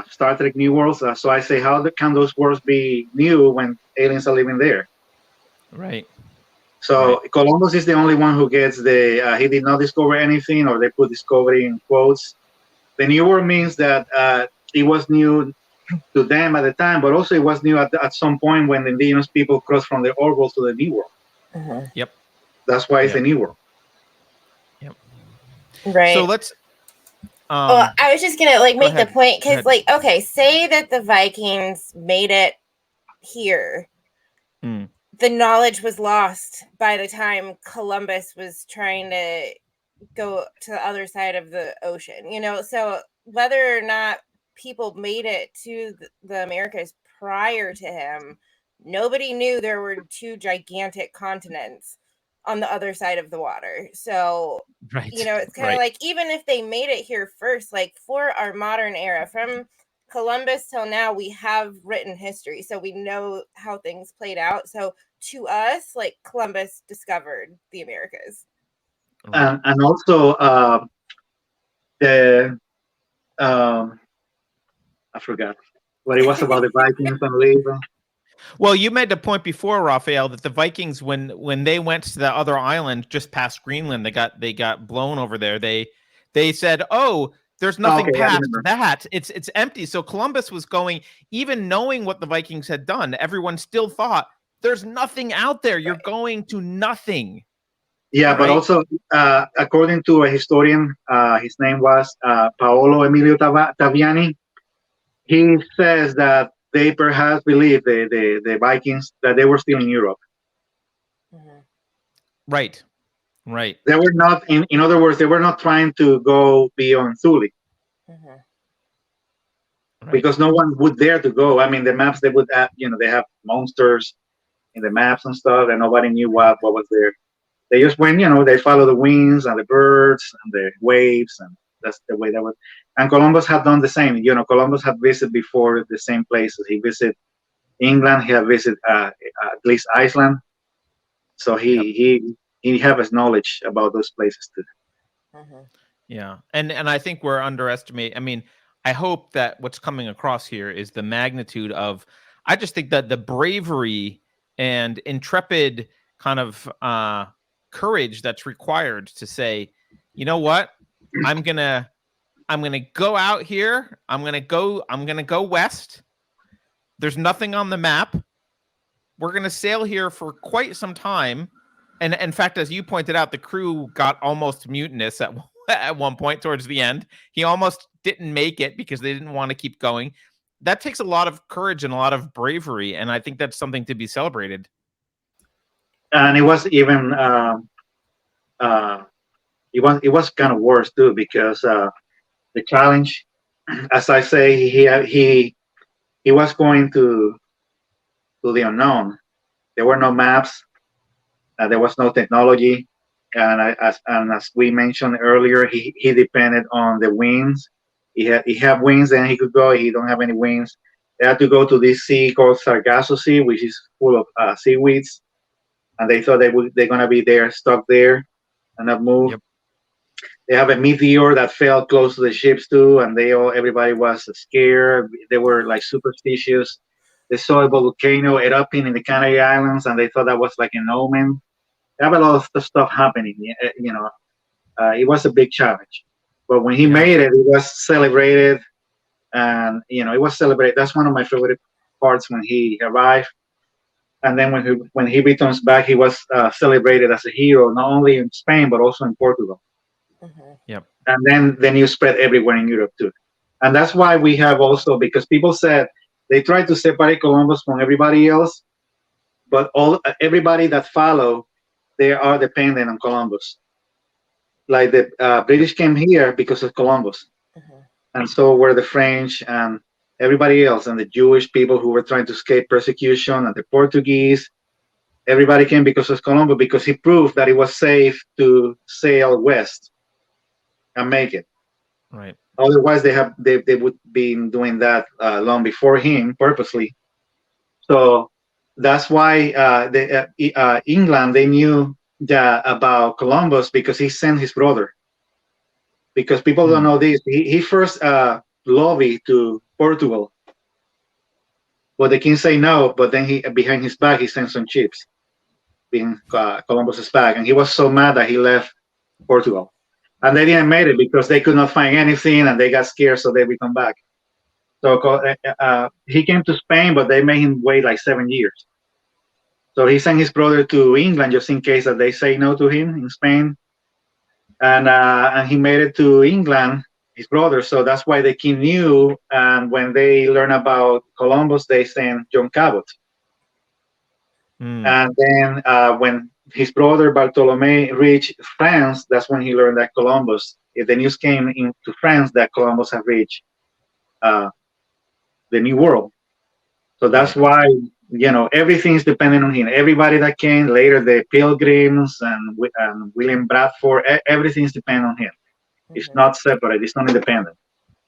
Star Trek New Worlds. So I say, how can those worlds be new when aliens are living there? Right. So Columbus is the only one who gets he did not discover anything, or they put discovery in quotes. The New World means that it was new to them at the time, but also it was new at some point when the indigenous people crossed from the Old World to the New World. Yep. That's why it's the New World. Yep. Right. So let's. Well, I was just gonna make the point because, okay, say that the Vikings made it here. The knowledge was lost by the time Columbus was trying to go to the other side of the ocean. So whether or not people made it to the Americas prior to him, nobody knew there were 2 gigantic continents on the other side of the water. So, it's kind of like, even if they made it here first, like for our modern era, from Columbus till now, we have written history. So we know how things played out. So to us, like, Columbus discovered the Americas. And also, I forgot what it was about the Vikings and leaving. Well, you made the point before, Rafael, that the Vikings, when they went to the other island just past Greenland, they got blown over there. They said, "Oh, there's nothing past that. It's empty." So Columbus was going, even knowing what the Vikings had done, everyone still thought there's nothing out there. You're going to nothing. Yeah, but also according to a historian, his name was Paolo Emilio Taviani. He says that they perhaps believed the Vikings that they were still in Europe. Right. They were not, in other words, they were not trying to go beyond Thule. Because no one would dare to go. I mean, the maps, they would have, they have monsters in the maps and stuff, and nobody knew what was there. They just went, they follow the winds and the birds and the waves, and that's the way that was. And Columbus had done the same. Columbus had visited before the same places. He visited England. He had visited at least Iceland. So he have his knowledge about those places too. Yeah, and I think we're underestimating. I mean, I hope that what's coming across here is the magnitude of, I just think that the bravery and intrepid kind of courage that's required to say, you know what, I'm gonna go out here. I'm gonna go west. There's nothing on the map. We're gonna sail here for quite some time. And in fact, as you pointed out, the crew got almost mutinous at one point towards the end. He almost didn't make it because they didn't want to keep going. That takes a lot of courage and a lot of bravery, and I think that's something to be celebrated. And it was even it was kind of worse too, because the challenge, as I say, he was going to the unknown. There were no maps. There was no technology, and as we mentioned earlier, he depended on the winds. He had winds, and he could go. He don't have any winds. They had to go to this sea called Sargasso Sea, which is full of seaweeds, and they thought they're gonna be there, stuck there, and not move. Yep. They have a meteor that fell close to the ships too, and everybody was scared. They were like superstitious. They saw a volcano erupting in the Canary Islands, and they thought that was like an omen. They have a lot of stuff happening. It was a big challenge. But when he made it, it was celebrated, and it was celebrated. That's one of my favorite parts when he arrived. And then when he returns back, he was celebrated as a hero, not only in Spain but also in Portugal. Mm-hmm. Yep. And then the news spread everywhere in Europe too. And that's why we have also, because people said they tried to separate Columbus from everybody else, but everybody that follow, they are dependent on Columbus. Like the British came here because of Columbus, and so were the French and everybody else, and the Jewish people who were trying to escape persecution, and the Portuguese. Everybody came because of Columbus, because he proved that it was safe to sail west and make it. Right. Otherwise, they would be doing that long before him, purposely. So that's why England, they knew about Columbus because he sent his brother. Because people don't know this, he first lobbied to Portugal, but the king say no. But then behind his back, he sent some chips behind Columbus's back, and he was so mad that he left Portugal. And they didn't make it because they could not find anything, and they got scared, so they returned back. So he came to Spain, but they made him wait like 7 years. So he sent his brother to England just in case that they say no to him in Spain. And he made it to England, his brother. So that's why the king knew. And when they learned about Columbus, they sent John Cabot. And then when his brother Bartolome reached France, that's when he learned that Columbus, if the news came into France that Columbus had reached the New World. So that's why, everything's dependent on him. Everybody that came later, the Pilgrims and William Bradford, everything's dependent on him. It's not separate. It's not independent,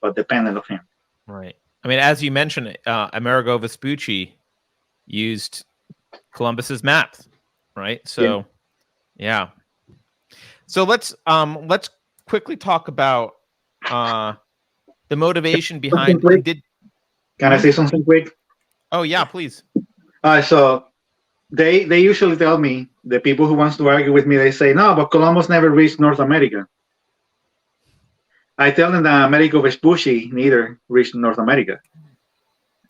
but dependent of him. Right. I mean, as you mentioned, Amerigo Vespucci used Columbus's map, right? So, yeah. So let's quickly talk about the motivation behind. Can I say something quick? Oh yeah, please. So they usually tell me, the people who wants to argue with me, they say no, but Columbus never reached North America. I tell them that Amerigo Vespucci neither reached North America.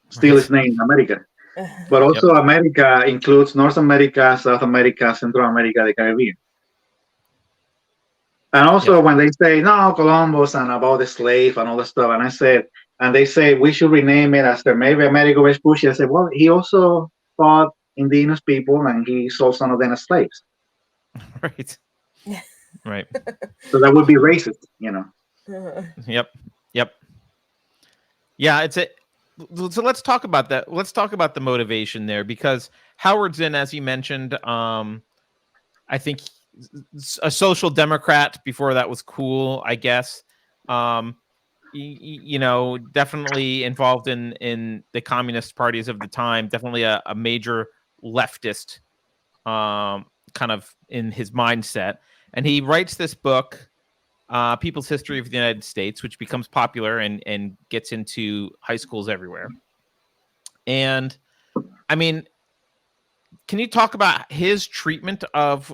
Still is named America. But also America includes North America, South America, Central America, the Caribbean. And also when they say, no, Columbus and about the slave and all that stuff, and they say we should rename it after maybe Amerigo Vespucci, I said, well, he also fought indigenous people and he sold some of them as slaves. Right. Right. So that would be racist, Yep. Yeah, so let's talk about that. Let's talk about the motivation there, because Howard Zinn, as you mentioned, I think a social democrat before that was cool, I guess. Definitely involved in the communist parties of the time, definitely a major leftist kind of in his mindset. And he writes this book People's History of the United States, which becomes popular and gets into high schools everywhere. And I mean, can you talk about his treatment of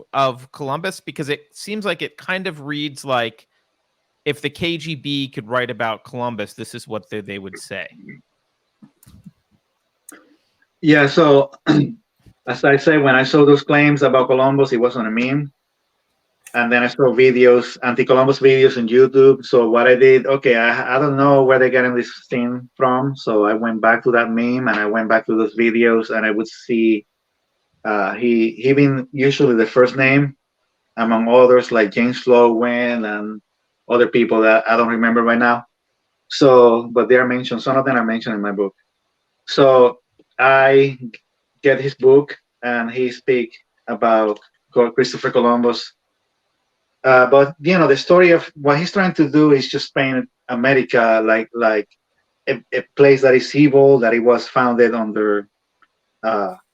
Columbus? Because it seems like it kind of reads like if the KGB could write about Columbus, this is what they would say. Yeah, so as I say, when I saw those claims about Columbus, it was on a meme. And then I saw videos, anti-Columbus videos on YouTube. So what I did, okay, I don't know where they're getting this thing from. So I went back to that meme and I went back to those videos, and I would see he been usually the first name among others like James Lowen and other people that I don't remember right now. So, but they are mentioned. Some of them are mentioned in my book. So I get his book, and he speak about Christopher Columbus. But the story of what he's trying to do is just paint America like a place that is evil, that it was founded under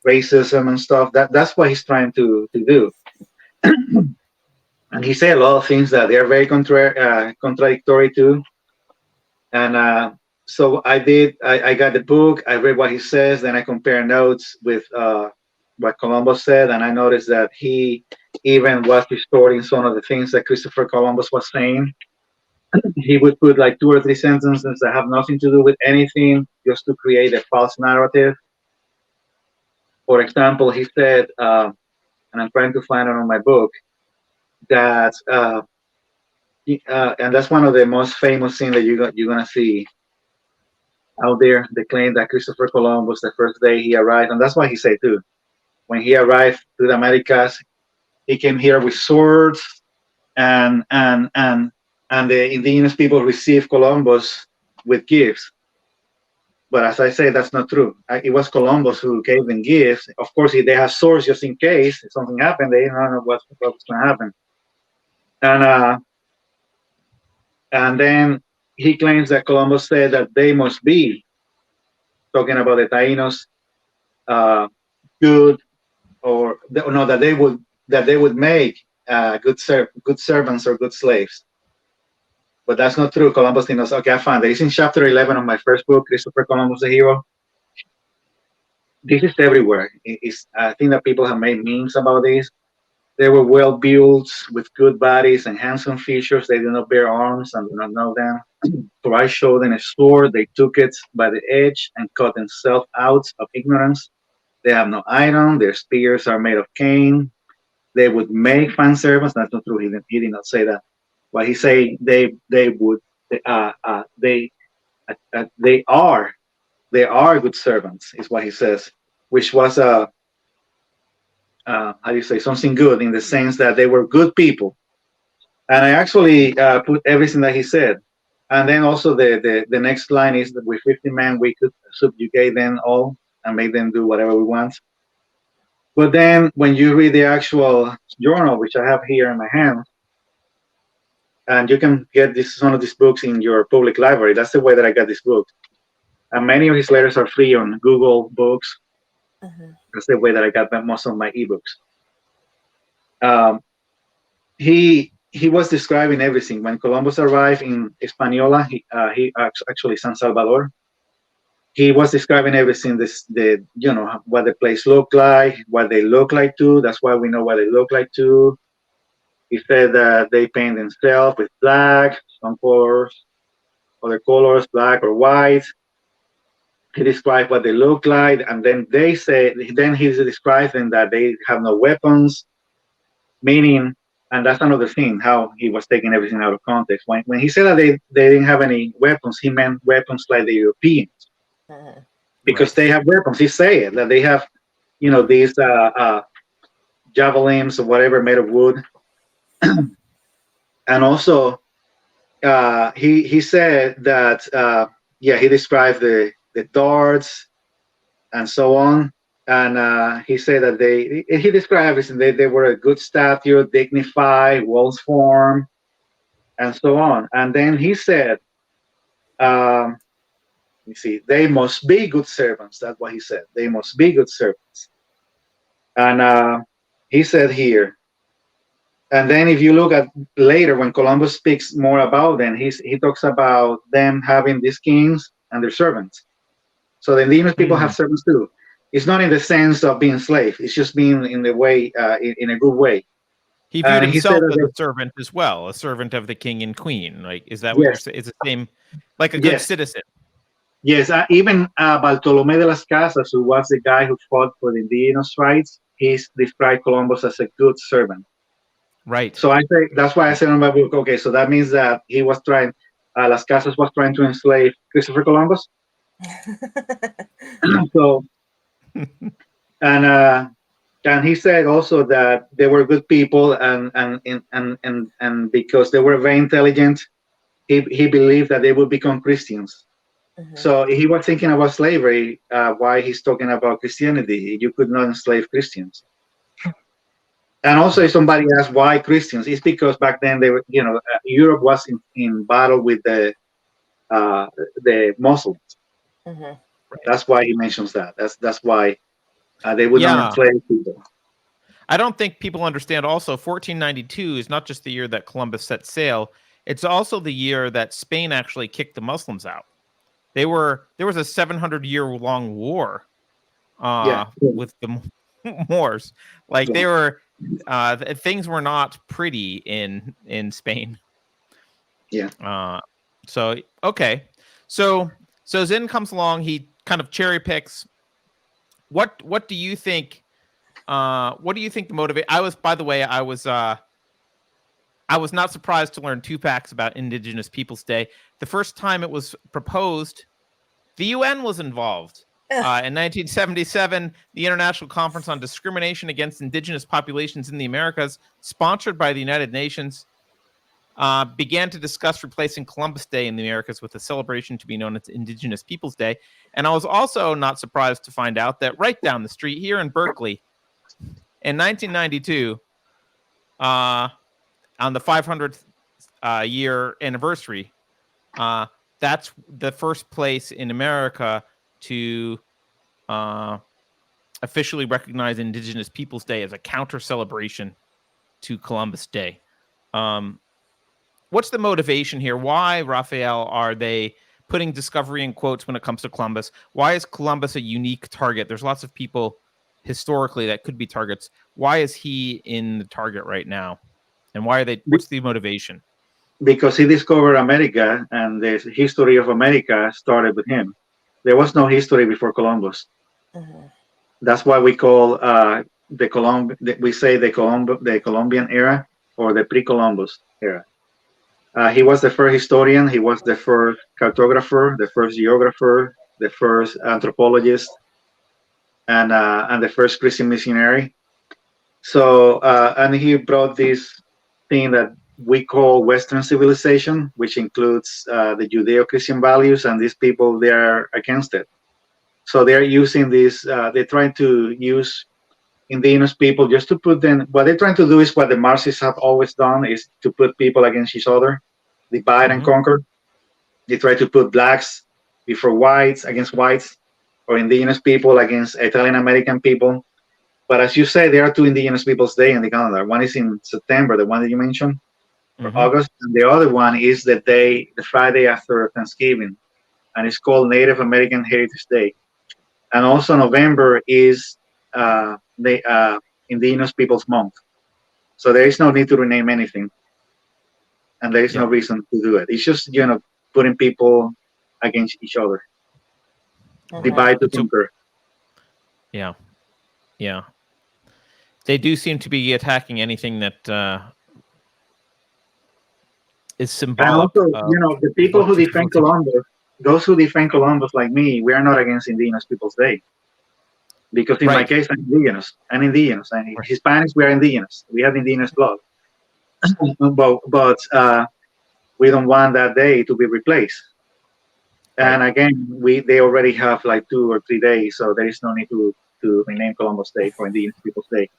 racism and stuff. That's what he's trying to do. And he said a lot of things that they are very contradictory too. And so I did. I got the book. I read what he says. Then I compare notes with what Columbus said, and I noticed that he even was distorting some of the things that Christopher Columbus was saying. He would put like 2 or 3 sentences that have nothing to do with anything, just to create a false narrative. For example, he said, and I'm trying to find it on my book, that and that's one of the most famous things that you're gonna see out there. They claim that Christopher Columbus, the first day he arrived, and that's what he said too. When he arrived to the Americas, he came here with swords, and the indigenous people received Columbus with gifts. But as I say, that's not true. It was Columbus who gave them gifts. Of course, they have swords just in case if something happened. They don't know what's going to happen. And then he claims that Columbus said that they must be, talking about the Taínos, good, or no, that they would make good servants or good slaves. But that's not true. Columbus did not. Okay, I found it. It's in chapter 11 of my first book, Christopher Columbus the Hero. This is everywhere. I think that people have made memes about this. They were well built with good bodies and handsome features. They did not bear arms and do not know them. For I showed them a sword. They took it by the edge and cut themselves out of ignorance. They have no iron. Their spears are made of cane. They would make fine servants. That's not true. He did not say that. What he say, they are good servants, is what he says, which was how do you say, something good in the sense that they were good people. And I actually put everything that he said. And then also the next line is that with 50 men we could subjugate them all and make them do whatever we want. But then when you read the actual journal, which I have here in my hand, and you can get some of these books in your public library. That's the way that I got this book. And many of his letters are free on Google Books. That's the way that I got most of my ebooks. He was describing everything. When Columbus arrived in Hispaniola, he actually San Salvador, he was describing everything. What the place looked like, what they look like too. That's why we know what they look like too. He said that they paint themselves with black, some colors, other colors, black or white. He described what they look like, and then he described them that they have no weapons, meaning, and that's another thing, how he was taking everything out of context. When he said that they didn't have any weapons, he meant weapons like the Europeans, because they have weapons. He said that they have, these javelins or whatever made of wood. And also, he said that he described the darts and so on, and he said that he described everything. They were a good stature, dignified, well formed, and so on. And then he said, they must be good servants. That's what he said. They must be good servants. And he said here, And then if you look at later when Columbus speaks more about them, he talks about them having these kings and their servants. So the indigenous people have servants too. It's not in the sense of being slave. It's just being in the way, in a good way. He viewed And he himself said as that a servant as well, a servant of the king and queen. Like, is that what you're yes, saying? Is the same, like a good yes, citizen? yes. Even Bartolome de las Casas, who was the guy who fought for the indigenous rights, he's described Columbus as a good servant. Right. So I say that's why I said in my book. Okay, so that means that he was trying. Las Casas was trying to enslave Christopher Columbus. So and he said also that they were good people, and because they were very intelligent, he believed that they would become Christians. So he was thinking about slavery. Why he's talking about Christianity? You could not enslave Christians. And also, if somebody asks why Christians, it's because back then they were, Europe was in battle with the Muslims. Right. That's why he mentions that. That's why they would not enslave people. I don't think people understand also 1492 is not just the year that Columbus set sail. It's also the year that Spain actually kicked the Muslims out. There was a 700-year-long war with the Moors. Like they were, things were not pretty in Spain. Yeah. So okay. So Zinn comes along. He kind of cherry picks. What do you think? What do you think the motivate? I was not surprised to learn 2 facts about Indigenous Peoples Day. The first time it was proposed, the UN was involved. In 1977, the International Conference on Discrimination Against Indigenous Populations in the Americas, sponsored by the United Nations, began to discuss replacing Columbus Day in the Americas with a celebration to be known as Indigenous Peoples Day. And I was also not surprised to find out that right down the street here in Berkeley, in 1992, on the 500th year anniversary, that's the first place in America to officially recognize Indigenous Peoples Day as a counter celebration to Columbus Day. What's the motivation here? Why, Rafael, are they putting discovery in quotes when it comes to Columbus? Why is Columbus a unique target? There's lots of people historically that could be targets. Why is he in the target right now? And why are they? What's the motivation? Because he discovered America, and the history of America started with him. There was no history before Columbus. That's why we call the Columbian era or the pre-Columbus era. He was the first historian. He was the first cartographer, the first geographer, the first anthropologist, and the first Christian missionary. So, and he brought this thing that we call Western civilization, which includes the Judeo-Christian values, and these people, they are against it. So they're using this, they're trying to use indigenous people just to put them, what they're trying to do is what the Marxists have always done, is to put people against each other, divide and conquer. They try to put blacks before whites, against whites, or indigenous people against Italian American people. But as you say, there are 2 Indigenous Peoples Day in the calendar. One is in September, the one that you mentioned, or August, and the other one is the Friday after Thanksgiving, and it's called Native American Heritage Day. And also November is the Indigenous Peoples Month. So there is no need to rename anything, and there is no reason to do it. It's just putting people against each other, divide to conquer. Yeah. They do seem to be attacking anything that is symbolic. And also, the people who defend Columbus, those who defend Columbus like me, we are not against Indigenous Peoples Day. Because in my case, I'm indigenous. And Hispanics, we are indigenous. We have indigenous blood. but we don't want that day to be replaced. And again, they already have like 2 or 3 days, so there is no need to rename Columbus Day for Indigenous Peoples Day.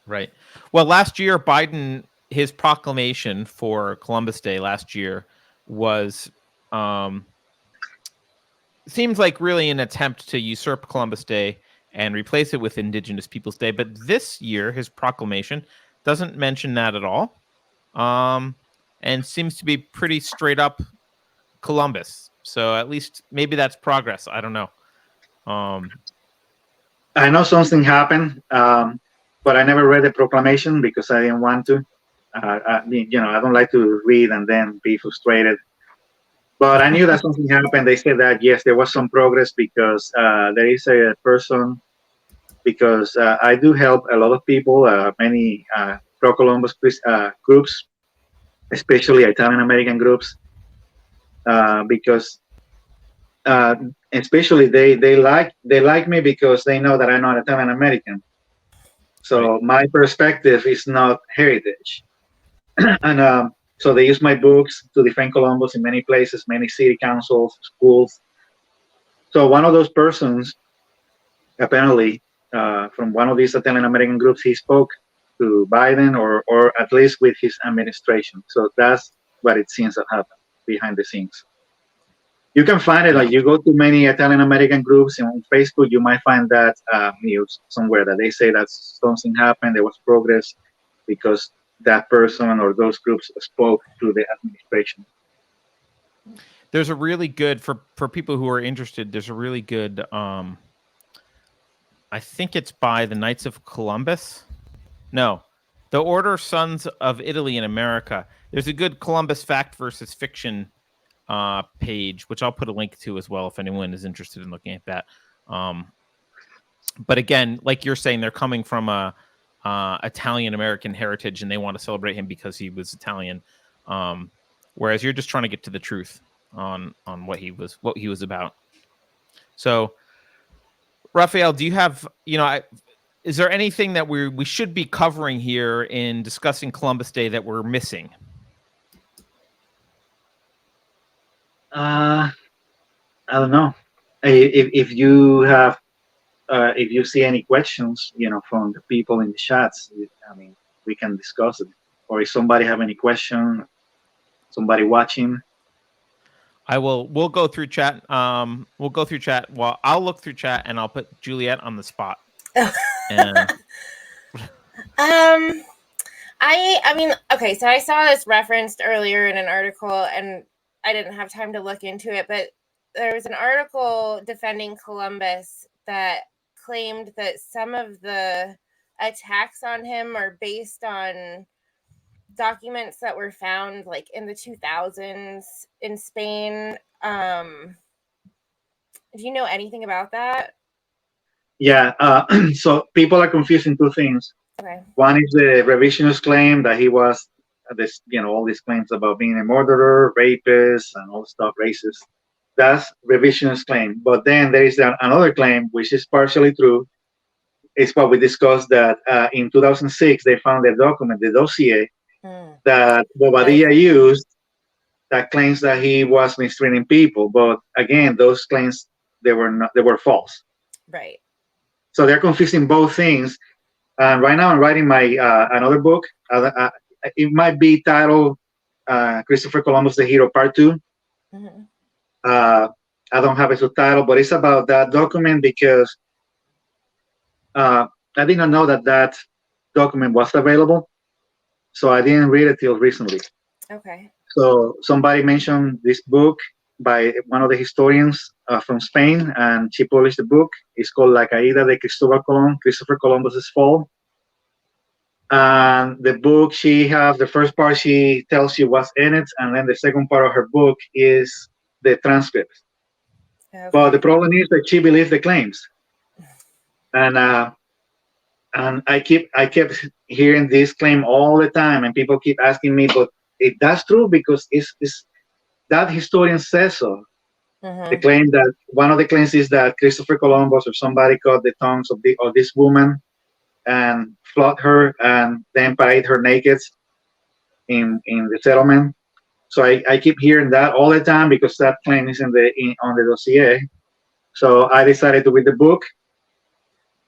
Right. Well, last year, Biden, his proclamation for Columbus Day last year was seems like really an attempt to usurp Columbus Day and replace it with Indigenous Peoples Day. But this year, his proclamation doesn't mention that at all, and seems to be pretty straight up Columbus. So at least maybe that's progress. I don't know. I know something happened, but I never read the proclamation because I didn't want to. I don't like to read and then be frustrated. But I knew that something happened. They said that, yes, there was some progress because there is a person, because I do help a lot of people, many pro-Columbus groups, especially Italian-American groups, because especially they like me because they know that I'm not Italian-American. So my perspective is not heritage. And so they use my books to defend Columbus in many places, many city councils, schools. So one of those persons, apparently, from one of these Italian American groups, he spoke to Biden or at least with his administration. So that's what it seems that happened behind the scenes. You can find it, like you go to many Italian American groups and on Facebook, you might find that news somewhere that they say that something happened, there was progress because that person or those groups spoke to the administration. There's a really good, for people who are interested, there's a really good, I think it's by the Knights of Columbus. No, the Order Sons of Italy in America. There's a good Columbus fact versus fiction page, which I'll put a link to as well if anyone is interested in looking at that. But again, like you're saying, they're coming from a Italian American heritage and they want to celebrate him because he was Italian, whereas you're just trying to get to the truth on what he was about. So Rafael, do you have, is there anything that we should be covering here in discussing Columbus Day that we're missing? I don't know. If you have, if you see any questions, from the people in the chats, I mean, we can discuss it. Or if somebody have any question, somebody watching. We'll go through chat. We'll go through chat. Well, I'll look through chat and I'll put Juliet on the spot. I mean, okay, so I saw this referenced earlier in an article and I didn't have time to look into it, but there was an article defending Columbus that claimed that some of the attacks on him are based on documents that were found like in the 2000s in Spain. Do you know anything about that? Yeah, so people are confusing two things. Okay. One is the revisionist claim that he was this, all these claims about being a murderer, rapist, and all stuff, racist. That's revisionist claim. But then there is another claim, which is partially true. It's what we discussed, that in 2006 they found a document, the dossier that Bobadilla used, that claims that he was mistreating people. But again, those claims, they were false. Right. So they're confusing both things. And right now I'm writing my another book. It might be titled Christopher Columbus the Hero Part 2. Mm-hmm. I don't have a subtitle, but it's about that document because I did not know that document was available. So I didn't read it till recently. Okay. So somebody mentioned this book by one of the historians from Spain, and she published the book. It's called La Caída de Cristóbal Colón, Christopher Columbus's Fall. And the book, the first part, she tells you what's in it, and then the second part of her book is the transcript. Okay. But the problem is that she believes the claims, and I kept hearing this claim all the time, and people keep asking me, but that's true because it's that historian says so. Mm-hmm. The claim that one of the claims is that Christopher Columbus or somebody cut the tongues of this woman and flogged her and then parade her naked in the settlement. So I keep hearing that all the time because that claim is on the dossier. So I decided to read the book,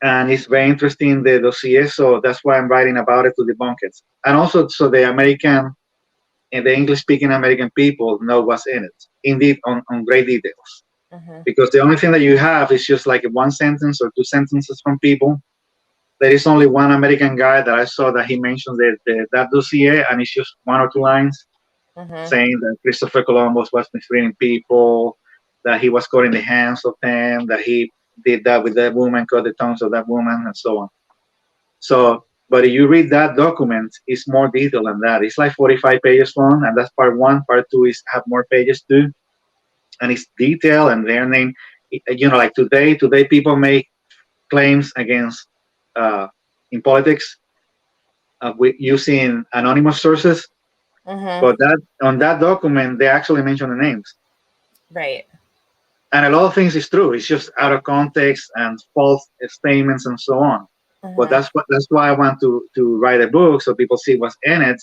and it's very interesting, the dossier. So that's why I'm writing about it, to debunk it, and also so the American and the English-speaking American people know what's in it, indeed, on great details. Mm-hmm. Because the only thing that you have is just like one sentence or two sentences from people, there is only one American guy that I saw that he mentions that dossier, and it's just 1 or 2 lines saying that Christopher Columbus was mistreating people, that he was caught in the hands of them, that he did that with that woman, cut the tongues of that woman, and so on. So, but if you read that document, it's more detailed than that. It's like 45 pages long, and that's part 1. Part 2 is have more pages too, and it's detailed and their name. Like today people make claims against in politics with using anonymous sources, but that on that document they actually mention the names. Right. And a lot of things is true. It's just out of context and false statements and so on. But that's why I want to write a book so people see what's in it,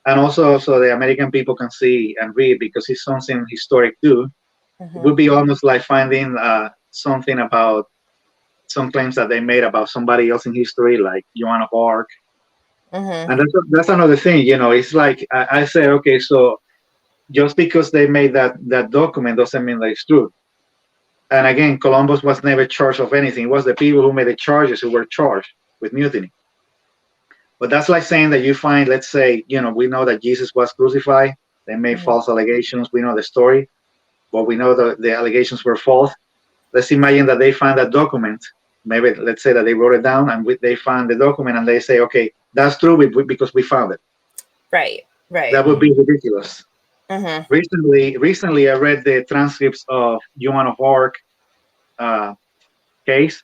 and also so the American people can see and read, because it's something historic too. It would be almost like finding something about some claims that they made about somebody else in history, like Joan of Arc. And that's another thing, it's like I say, okay, so just because they made that document doesn't mean that it's true. And again, Columbus was never charged of anything. It was the people who made the charges who were charged with mutiny. But that's like saying that you find, let's say, we know that Jesus was crucified. They made false allegations. We know the story, but we know the allegations were false. Let's imagine that they find that document. Maybe let's say that they wrote it down and they found the document and they say, okay, that's true because we found it. Right. That would be ridiculous. Recently, I read the transcripts of Joan of Arc case.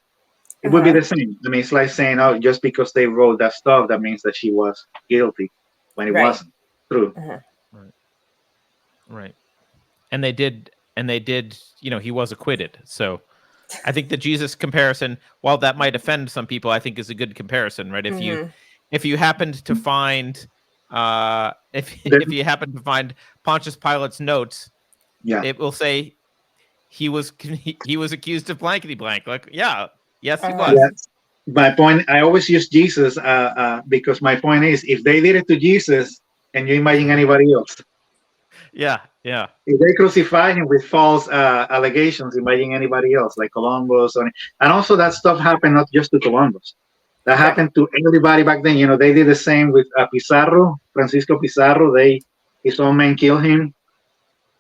It would be the same. I mean, it's like saying, oh, just because they wrote that stuff, that means that she was guilty when it wasn't true. Right. And they did, he was acquitted. So I think the Jesus comparison, while that might offend some people, I think is a good comparison, right? If you happened to find if you happen to find Pontius Pilate's notes, it will say he was accused of blankety blank. Like, yes, he was. Yeah. My point, I always use Jesus because my point is, if they did it to Jesus, can you imagine anybody else? Yeah. If they crucify him with false allegations, imagine anybody else, like Columbus. And also that stuff happened not just to Columbus. That happened to everybody back then. They did the same with Pizarro, Francisco Pizarro. His own men killed him,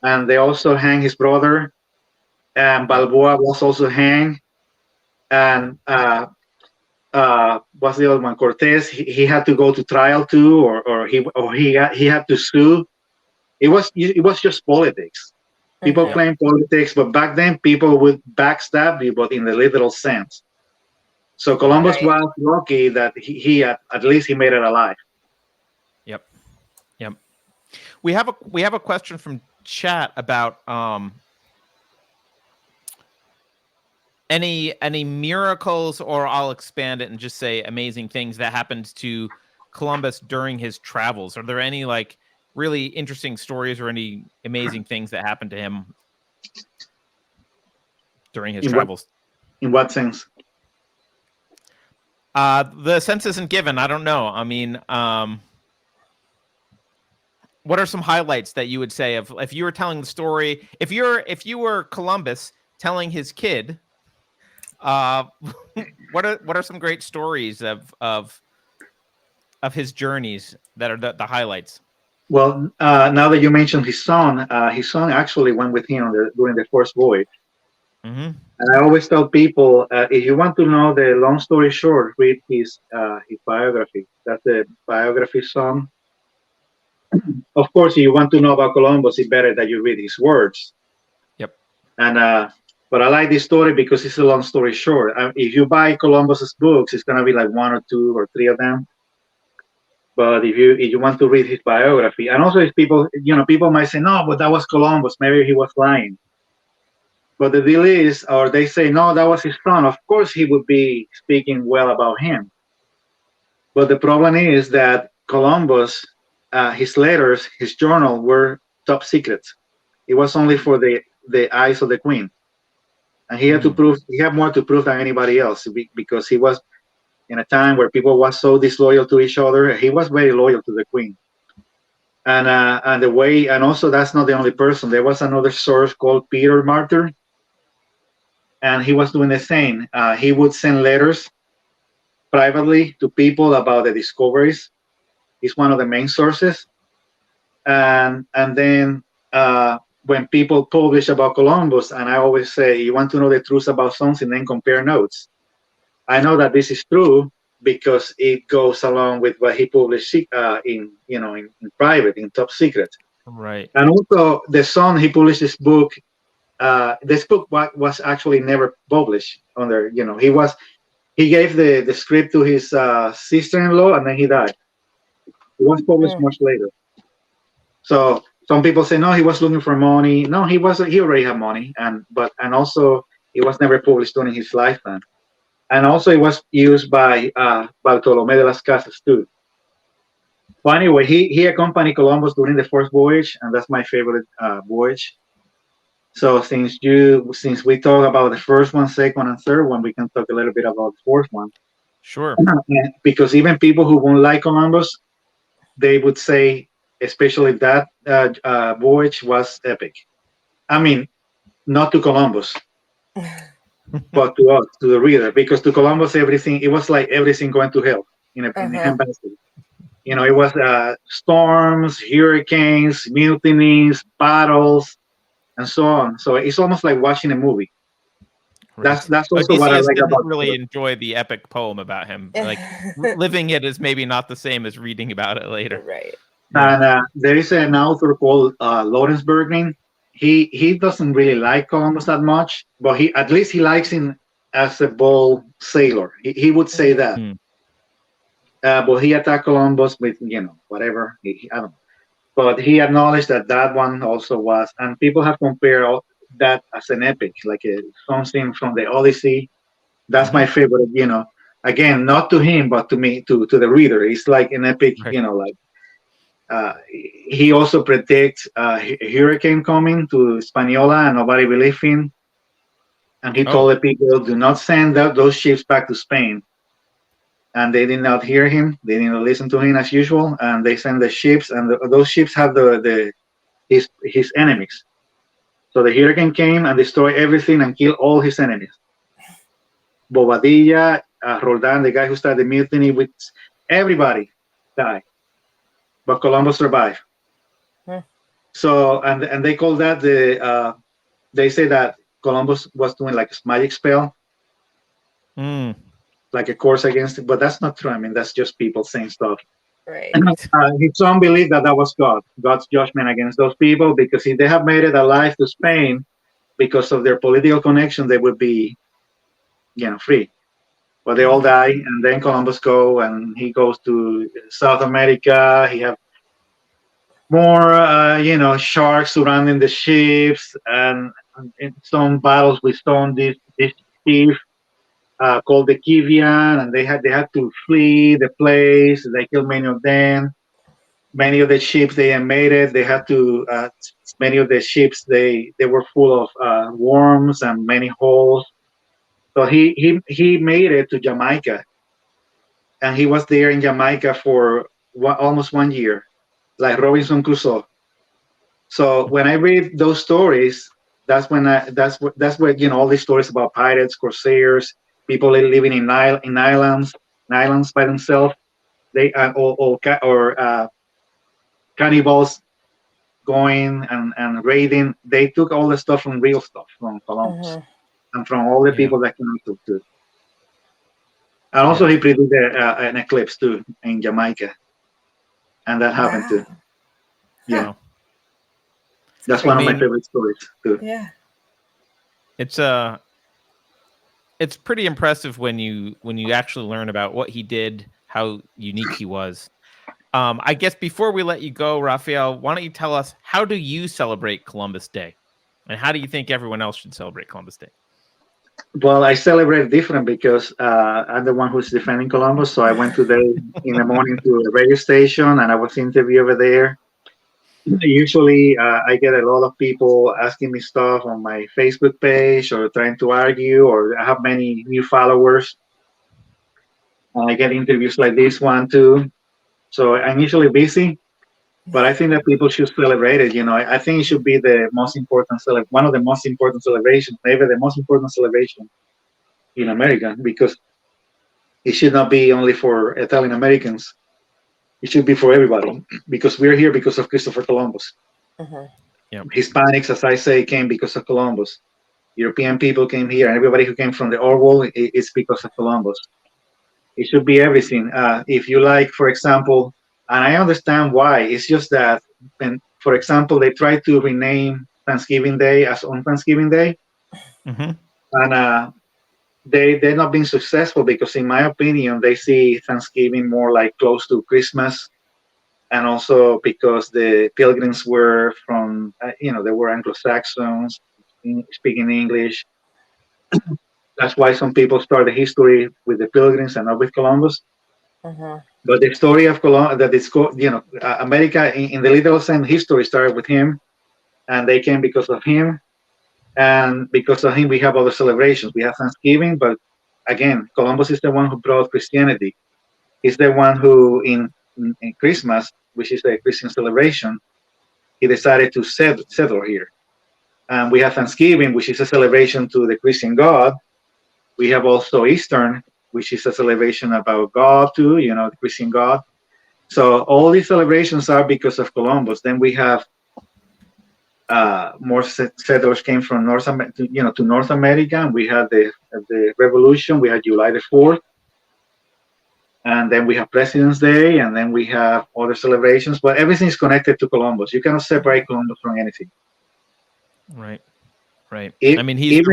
and they also hanged his brother. And Balboa was also hanged. And what's the other one? Cortez. He had to go to trial too, or he had to sue. It was just politics. People claim politics, but back then people would backstab you, but in the literal sense. So Columbus was lucky that he at least he made it alive. Yep. We have a question from chat about any miracles, or I'll expand it and just say amazing things that happened to Columbus during his travels. Are there any like really interesting stories or any amazing things that happened to him during his travels? In what sense? The sense isn't given. I don't know. I mean, what are some highlights that you would say of if you were telling the story? If you were Columbus telling his kid, what are some great stories of his journeys that are the highlights? Well, now that you mentioned his son actually went with him during the first voyage. And I always tell people, if you want to know the long story short, read his biography. That's the biography song. Of course, if you want to know about Columbus, it's better that you read his words. Yep. And but I like this story because it's a long story short. If you buy Columbus's books, it's gonna be like 1 or 2 or 3 of them. But if you want to read his biography, and also if people might say, no, but that was Columbus, maybe he was lying. But the deal is, or they say, no, that was his son. Of course, he would be speaking well about him. But the problem is that Columbus, his letters, his journal were top secret. It was only for the eyes of the queen. And he had to prove, he had more to prove than anybody else, because he was in a time where people were so disloyal to each other. He was very loyal to the queen. And also that's not the only person. There was another source called Peter Martyr, and he was doing the same. He would send letters privately to people about the discoveries. He's one of the main sources. And then when people publish about Columbus, and I always say, you want to know the truth about something, then compare notes. I know that this is true because it goes along with what he published in private, in top secret. Right. And also, the son, he published this book. This book was actually never published under. He gave the script to his sister-in-law, and then he died. It was published much later. So some people say no, he was looking for money. No, he wasn't. He already had money, and also it was never published during his lifetime. And also it was used by Bartolomé de las Casas too. But anyway, he accompanied Columbus during the first voyage, and that's my favorite voyage. So since we talk about the first one, second one, and third one, we can talk a little bit about the fourth one. Sure. Because even people who won't like Columbus, they would say, especially that voyage was epic. I mean, not to Columbus, but to us, to the reader, because to Columbus, it was like everything going to hell in the embassy. It was storms, hurricanes, mutinies, battles, and so on. So it's almost like watching a movie. Right. That's also what I like about. Really enjoy the epic poem about him. Like living it is maybe not the same as reading about it later. Right. And there is an author called Lawrence Bergman. He doesn't really like Columbus that much, but at least he likes him as a bold sailor. He would say that. But he attacked Columbus with whatever. I don't know. But he acknowledged that one also was, and people have compared that as an epic, like something from the Odyssey. That's my favorite. Again, not to him, but to me, to the reader. It's like an epic. Right. He also predicts a hurricane coming to Hispaniola, and nobody believed him. And he told the people, do not send those ships back to Spain. And they did not hear him. They didn't listen to him as usual. And they sent the ships, and those ships have his enemies. So the hurricane came and destroyed everything and killed all his enemies. Bobadilla, Roldan, the guy who started the mutiny, with everybody died. But Columbus survived. So, and they call that they say that Columbus was doing like a magic spell, like a course against it. But that's not true. I mean, that's just people saying stuff. Right. His son believed that was God's judgment against those people, because if they have made it alive to Spain, because of their political connection, they would be, free. But they all die, and then Columbus and he goes to South America. He have more, sharks surrounding the ships, and in some battles we saw this chief called the Kivian, and they had to flee the place. They killed many of them. Many of the ships they made it. They had to. Many of the ships they were full of worms and many holes. So he made it to Jamaica, and he was there in Jamaica for almost 1 year, like Robinson Crusoe. So when I read those stories, that's where all these stories about pirates, corsairs, people living in islands by themselves, they or cannibals going and raiding. They took all the stuff from real stuff from Columbus. And from all the people that came to it. And also he predicted an eclipse too in Jamaica. And that happened too. Yeah. That's one of my favorite stories too. Yeah. It's pretty impressive when you actually learn about what he did, how unique he was. I guess before we let you go, Rafael, why don't you tell us, how do you celebrate Columbus Day? And how do you think everyone else should celebrate Columbus Day? Well, I celebrate different because I'm the one who's defending Columbus. So I went today in the morning to a radio station, and I was interviewed over there. Usually, I get a lot of people asking me stuff on my Facebook page or trying to argue, or I have many new followers. And I get interviews like this one too. So I'm usually busy, but I think that people should celebrate it. I think it should be the most important one of the most important celebrations, maybe the most important celebration in America, because It should not be only for Italian Americans. It should be for everybody, because we're here because of Christopher Columbus. Hispanics, as I say, came because of Columbus. European people came here, and everybody who came from the old world, it's because of Columbus. It should be everything. If you like, for example, and I understand why. It's just that, and for example, they try to rename Thanksgiving Day as on Thanksgiving Day, and they're not being successful, because, in my opinion, they see Thanksgiving more like close to Christmas, and also because the Pilgrims were from, they were Anglo-Saxons speaking English. That's why some people start the history with the Pilgrims and not with Columbus. But the story of Columbus, that is, America in the literal sense, history started with him, and they came because of him. And because of him, we have other celebrations. We have Thanksgiving, but again, Columbus is the one who brought Christianity. He's the one who, in Christmas, which is a Christian celebration, he decided to settle here. And we have Thanksgiving, which is a celebration to the Christian God. We have also Easter, which is a celebration about God too, the Christian God. So all these celebrations are because of Columbus. Then we have more settlers came from North America. And we had the Revolution. We had July the 4th. And then we have President's Day, and then we have other celebrations. But everything is connected to Columbus. You cannot separate Columbus from anything. Right. I mean, he's the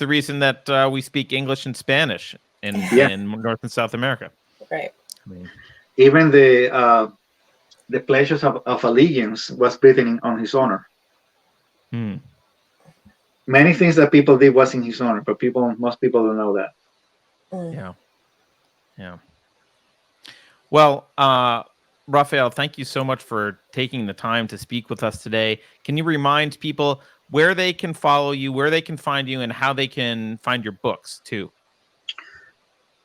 reason that we speak English and Spanish in North and South America. Right. I mean, even the pledges of allegiance was written on his honor. Many things that people did was in his honor, but most people don't know that. Yeah. Well, Rafael, thank you so much for taking the time to speak with us today. Can you remind people where they can follow you, where they can find you, and how they can find your books too?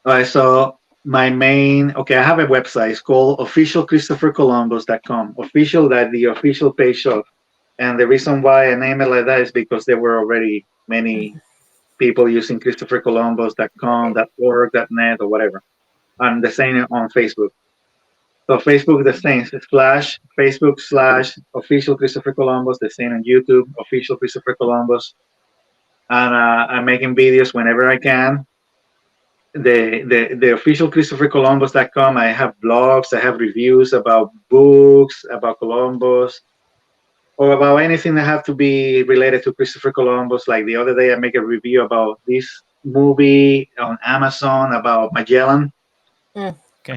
All right, so I have a website. It's called officialchristophercolumbus.com. Official, that the official page of. And the reason why I name it like that is because there were already many people using ChristopherColumbus.com, .org, .net, or whatever. And the same on Facebook. So Facebook, the same, Facebook/official Christopher Columbus, the same on YouTube, official Christopher Columbus. And I'm making videos whenever I can. The official ChristopherColumbus.com, I have blogs, I have reviews about books, about Columbus, or about anything that have to be related to Christopher Columbus. Like the other day, I make a review about this movie on Amazon about Magellan. Okay.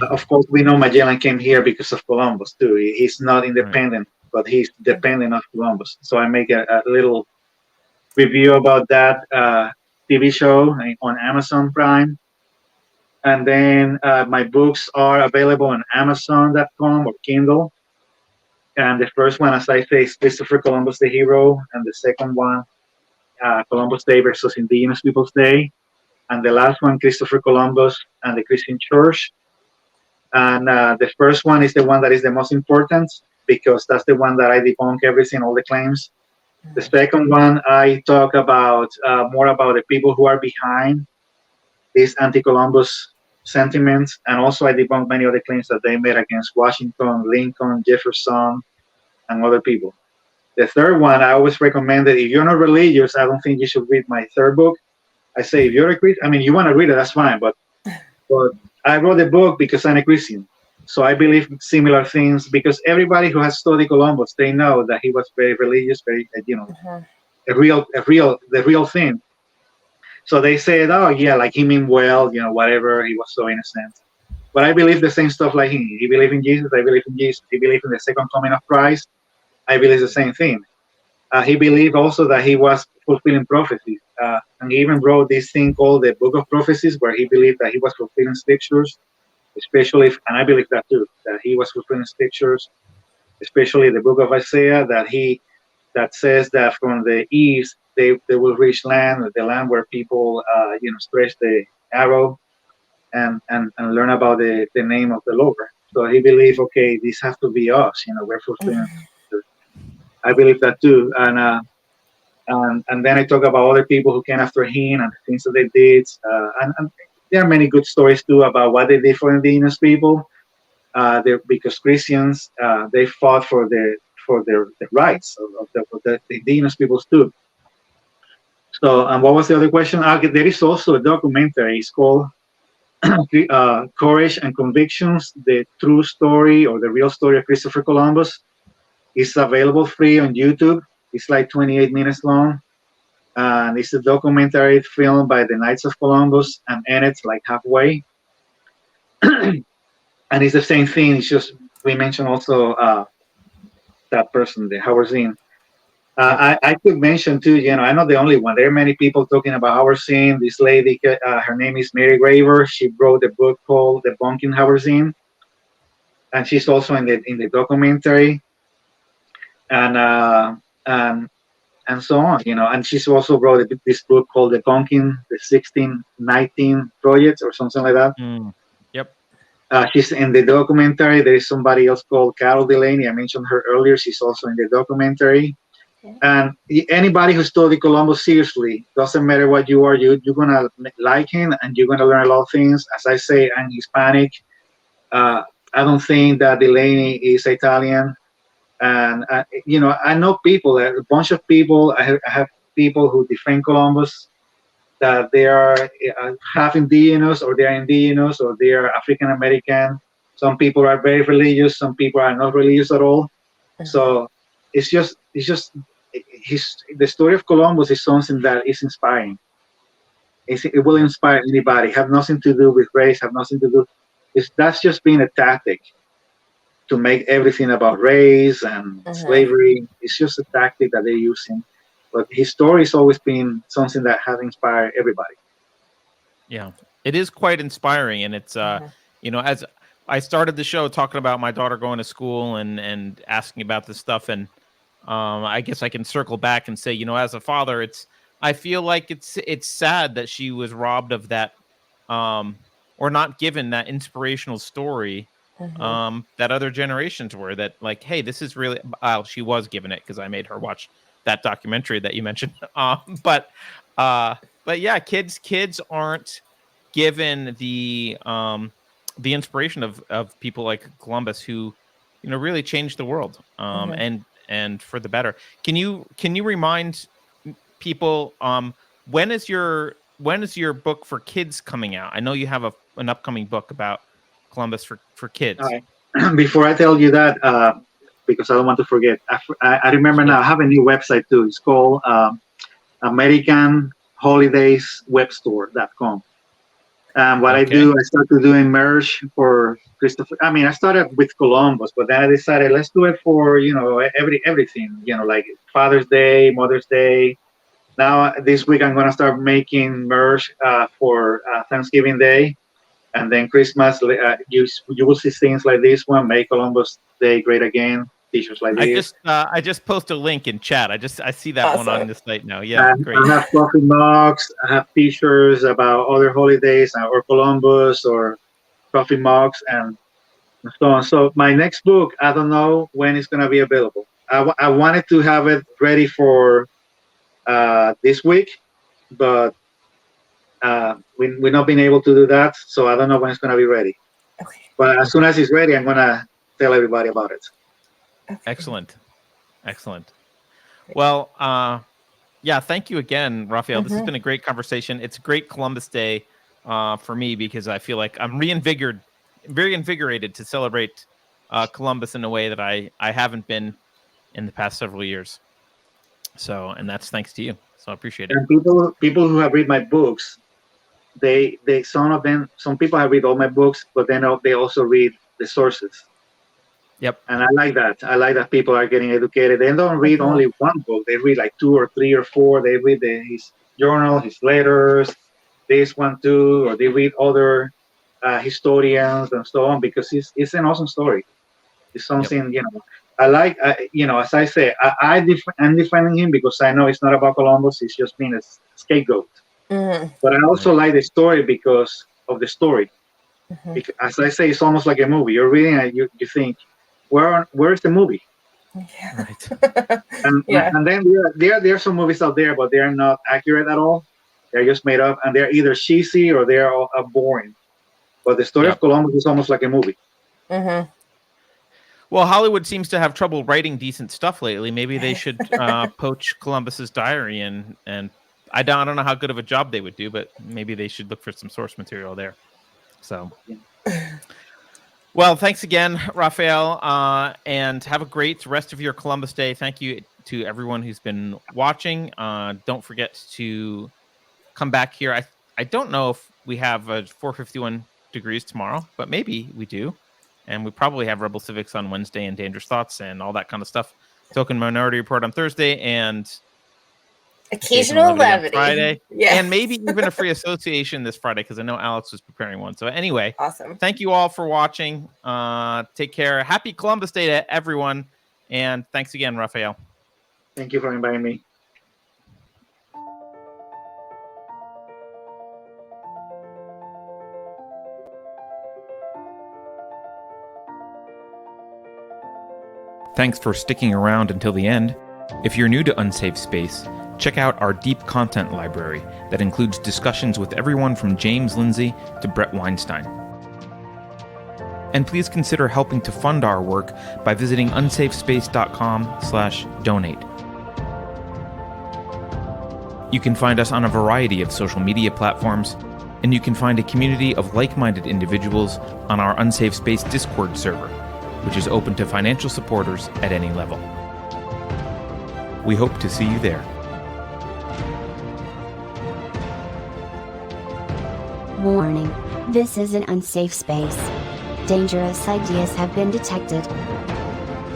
Of course, we know Magellan came here because of Columbus too. He's not independent, but he's dependent of Columbus. So I make a little review about that TV show on Amazon Prime. And then my books are available on Amazon.com or Kindle. And the first one, as I say, is Christopher Columbus the Hero. And the second one, Columbus Day versus Indigenous Peoples Day. And the last one, Christopher Columbus and the Christian Church. And the first one is the one that is the most important, because that's the one that I debunk everything, all the claims. The second one, I talk about more about the people who are behind these anti-Columbus sentiments, and also I debunk many of the claims that they made against Washington, Lincoln, Jefferson, and other people. The third one, I always recommend that if you're not religious, I don't think you should read my third book. I say if you're a Christian, I mean, you want to read it, that's fine, but I wrote the book because I'm a Christian. So I believe similar things, because everybody who has studied Columbus, they know that he was very religious, very, the real thing. So they said, oh yeah, like he meant well, whatever, he was so innocent. But I believe the same stuff like him. He believed in Jesus, I believe in Jesus. He believed in the second coming of Christ, I believe the same thing. He believed also that he was fulfilling prophecies. And he even wrote this thing called the Book of Prophecies, where he believed that he was fulfilling scriptures, especially, and I believe that too, that he was fulfilling scriptures, especially the book of Isaiah, that says that from the east, they will reach land, the land where people, stretch the arrow and learn about the name of the Lord. So he believed, okay, this has to be us, we're fulfilling. I believe that too. And then I talk about other people who came after him and the things that they did. And there are many good stories too about what they did for indigenous people. Because Christians they fought for their rights of the indigenous peoples too. So, and what was the other question? There is also a documentary. It's called Courage and Convictions: The True Story or the Real Story of Christopher Columbus. It's available free on YouTube. It's like 28 minutes long. And it's a documentary filmed by the Knights of Columbus and ends like halfway. And it's the same thing. It's just we mentioned also that person, the Howard Zinn. I could mention too. I'm not the only one. There are many people talking about Howard Zinn. This lady, her name is Mary Graver. She wrote a book called "Debunking Howard Zinn," and she's also in the documentary. And so on, and she's also wrote this book called "Debunking the 1619 Project" or something like that. Yep. She's in the documentary. There is somebody else called Carol Delaney. I mentioned her earlier. She's also in the documentary. Okay. And anybody who studied Columbus seriously, doesn't matter what you are, you're gonna like him, and you're gonna learn a lot of things. As I say, I'm Hispanic. I don't think that Delaney is Italian. And I know people, a bunch of people. I have people who defend Columbus, that they are half indigenous, or they are indigenous, or they are African American. Some people are very religious. Some people are not religious at all. Mm-hmm. So it's just the story of Columbus is something that is inspiring. It will inspire anybody. Have nothing to do with race. Have nothing to do. That's just been a tactic to make everything about race and slavery. It's just a tactic that they're using. But his story has always been something that has inspired everybody. Yeah, it is quite inspiring. And it's, as I started the show talking about my daughter going to school and asking about this stuff. And I guess I can circle back and say, as a father, I feel like it's sad that she was robbed of that or not given that inspirational story that other generations were, that like, hey, this is really, she was given it because I made her watch that documentary that you mentioned. But yeah, kids aren't given the inspiration of people like Columbus, who, really changed the world and for the better. Can you remind people when is your book for kids coming out? I know you have an upcoming book about Columbus for kids. All right. Before I tell you that, because I don't want to forget, I remember now. I have a new website too. It's called AmericanHolidaysWebstore.com. And what I do, I started doing merch for Christopher. I mean, I started with Columbus, but then I decided let's do it for everything. Like Father's Day, Mother's Day. Now this week I'm gonna start making merch for Thanksgiving Day. And then Christmas, you will see things like this one, "Make Columbus Day Great Again," t-shirts like this. I just posted a link in chat. I see that one on this site now. Yeah, great. I have coffee mugs. I have t-shirts about other holidays or Columbus or coffee mugs and so on. So my next book, I don't know when it's going to be available. I wanted to have it ready for this week, but we're not being able to do that, so I don't know when it's going to be ready. Okay. But as soon as it's ready, I'm going to tell everybody about it. Okay. Excellent. Well, yeah, thank you again, Rafael. This has been a great conversation. It's a great Columbus Day for me, because I feel like I'm very invigorated to celebrate Columbus in a way that I haven't been in the past several years. So, and that's thanks to you. So I appreciate it. And people who have read my books, some people have read all my books, but then they also read the sources. Yep. And I like that. I like that people are getting educated. They don't read only one book. They read like 2 or 3 or 4. They read his journal, his letters, this one too, or they read other historians and so on, because it's an awesome story. It's something, I like, as I say, I'm defending him because I know it's not about Columbus. It's just being a scapegoat. But I also like the story because of the story. Because, as I say, it's almost like a movie. You're reading it, you think, where's the movie? Yeah. Right. And then there are some movies out there, but they are not accurate at all. They're just made up, and they're either cheesy or they're boring. But the story of Columbus is almost like a movie. Mm-hmm. Well, Hollywood seems to have trouble writing decent stuff lately. Maybe they should poach Columbus's diary, and I don't know how good of a job they would do, but maybe they should look for some source material there. So, well, thanks again, Rafael, and have a great rest of your Columbus Day. Thank you to everyone who's been watching. Don't forget to come back here. I don't know if we have 451 degrees tomorrow, but maybe we do. And we probably have Rebel Civics on Wednesday and Dangerous Thoughts and all that kind of stuff. Token Minority Report on Thursday and occasional levity on Friday. Yes. And maybe even a free association this Friday, because I know Alex was preparing one. So anyway, awesome. Thank you all for watching. Take care. Happy Columbus Day to everyone. And thanks again, Rafael. Thank you for inviting me. Thanks for sticking around until the end. If you're new to Unsafe Space, check out our deep content library that includes discussions with everyone from James Lindsay to Brett Weinstein. And please consider helping to fund our work by visiting unsafespace.com/donate. You can find us on a variety of social media platforms, and you can find a community of like-minded individuals on our Unsafe Space Discord server, which is open to financial supporters at any level. We hope to see you there. Warning. This is an unsafe space. Dangerous ideas have been detected.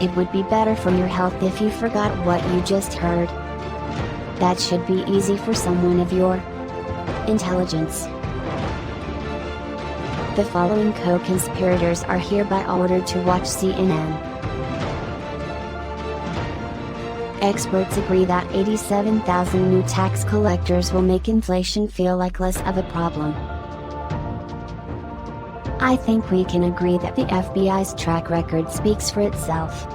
It would be better for your health if you forgot what you just heard. That should be easy for someone of your intelligence. The following co-conspirators are hereby ordered to watch CNN. Experts agree that 87,000 new tax collectors will make inflation feel like less of a problem. I think we can agree that the FBI's track record speaks for itself.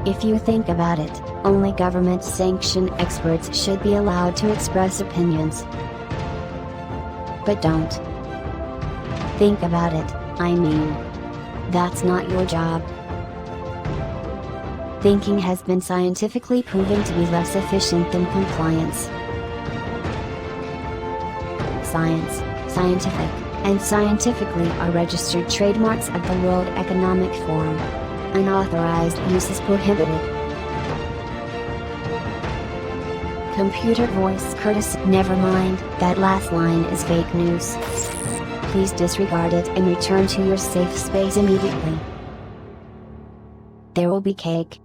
If you think about it, only government-sanctioned experts should be allowed to express opinions. But don't. Think about it, I mean. That's not your job. Thinking has been scientifically proven to be less efficient than compliance. Science, scientific, and scientifically are registered trademarks of the World Economic Forum. Unauthorized use is prohibited. Computer voice courtesy. Never mind, that last line is fake news. Please disregard it and return to your safe space immediately. There will be cake.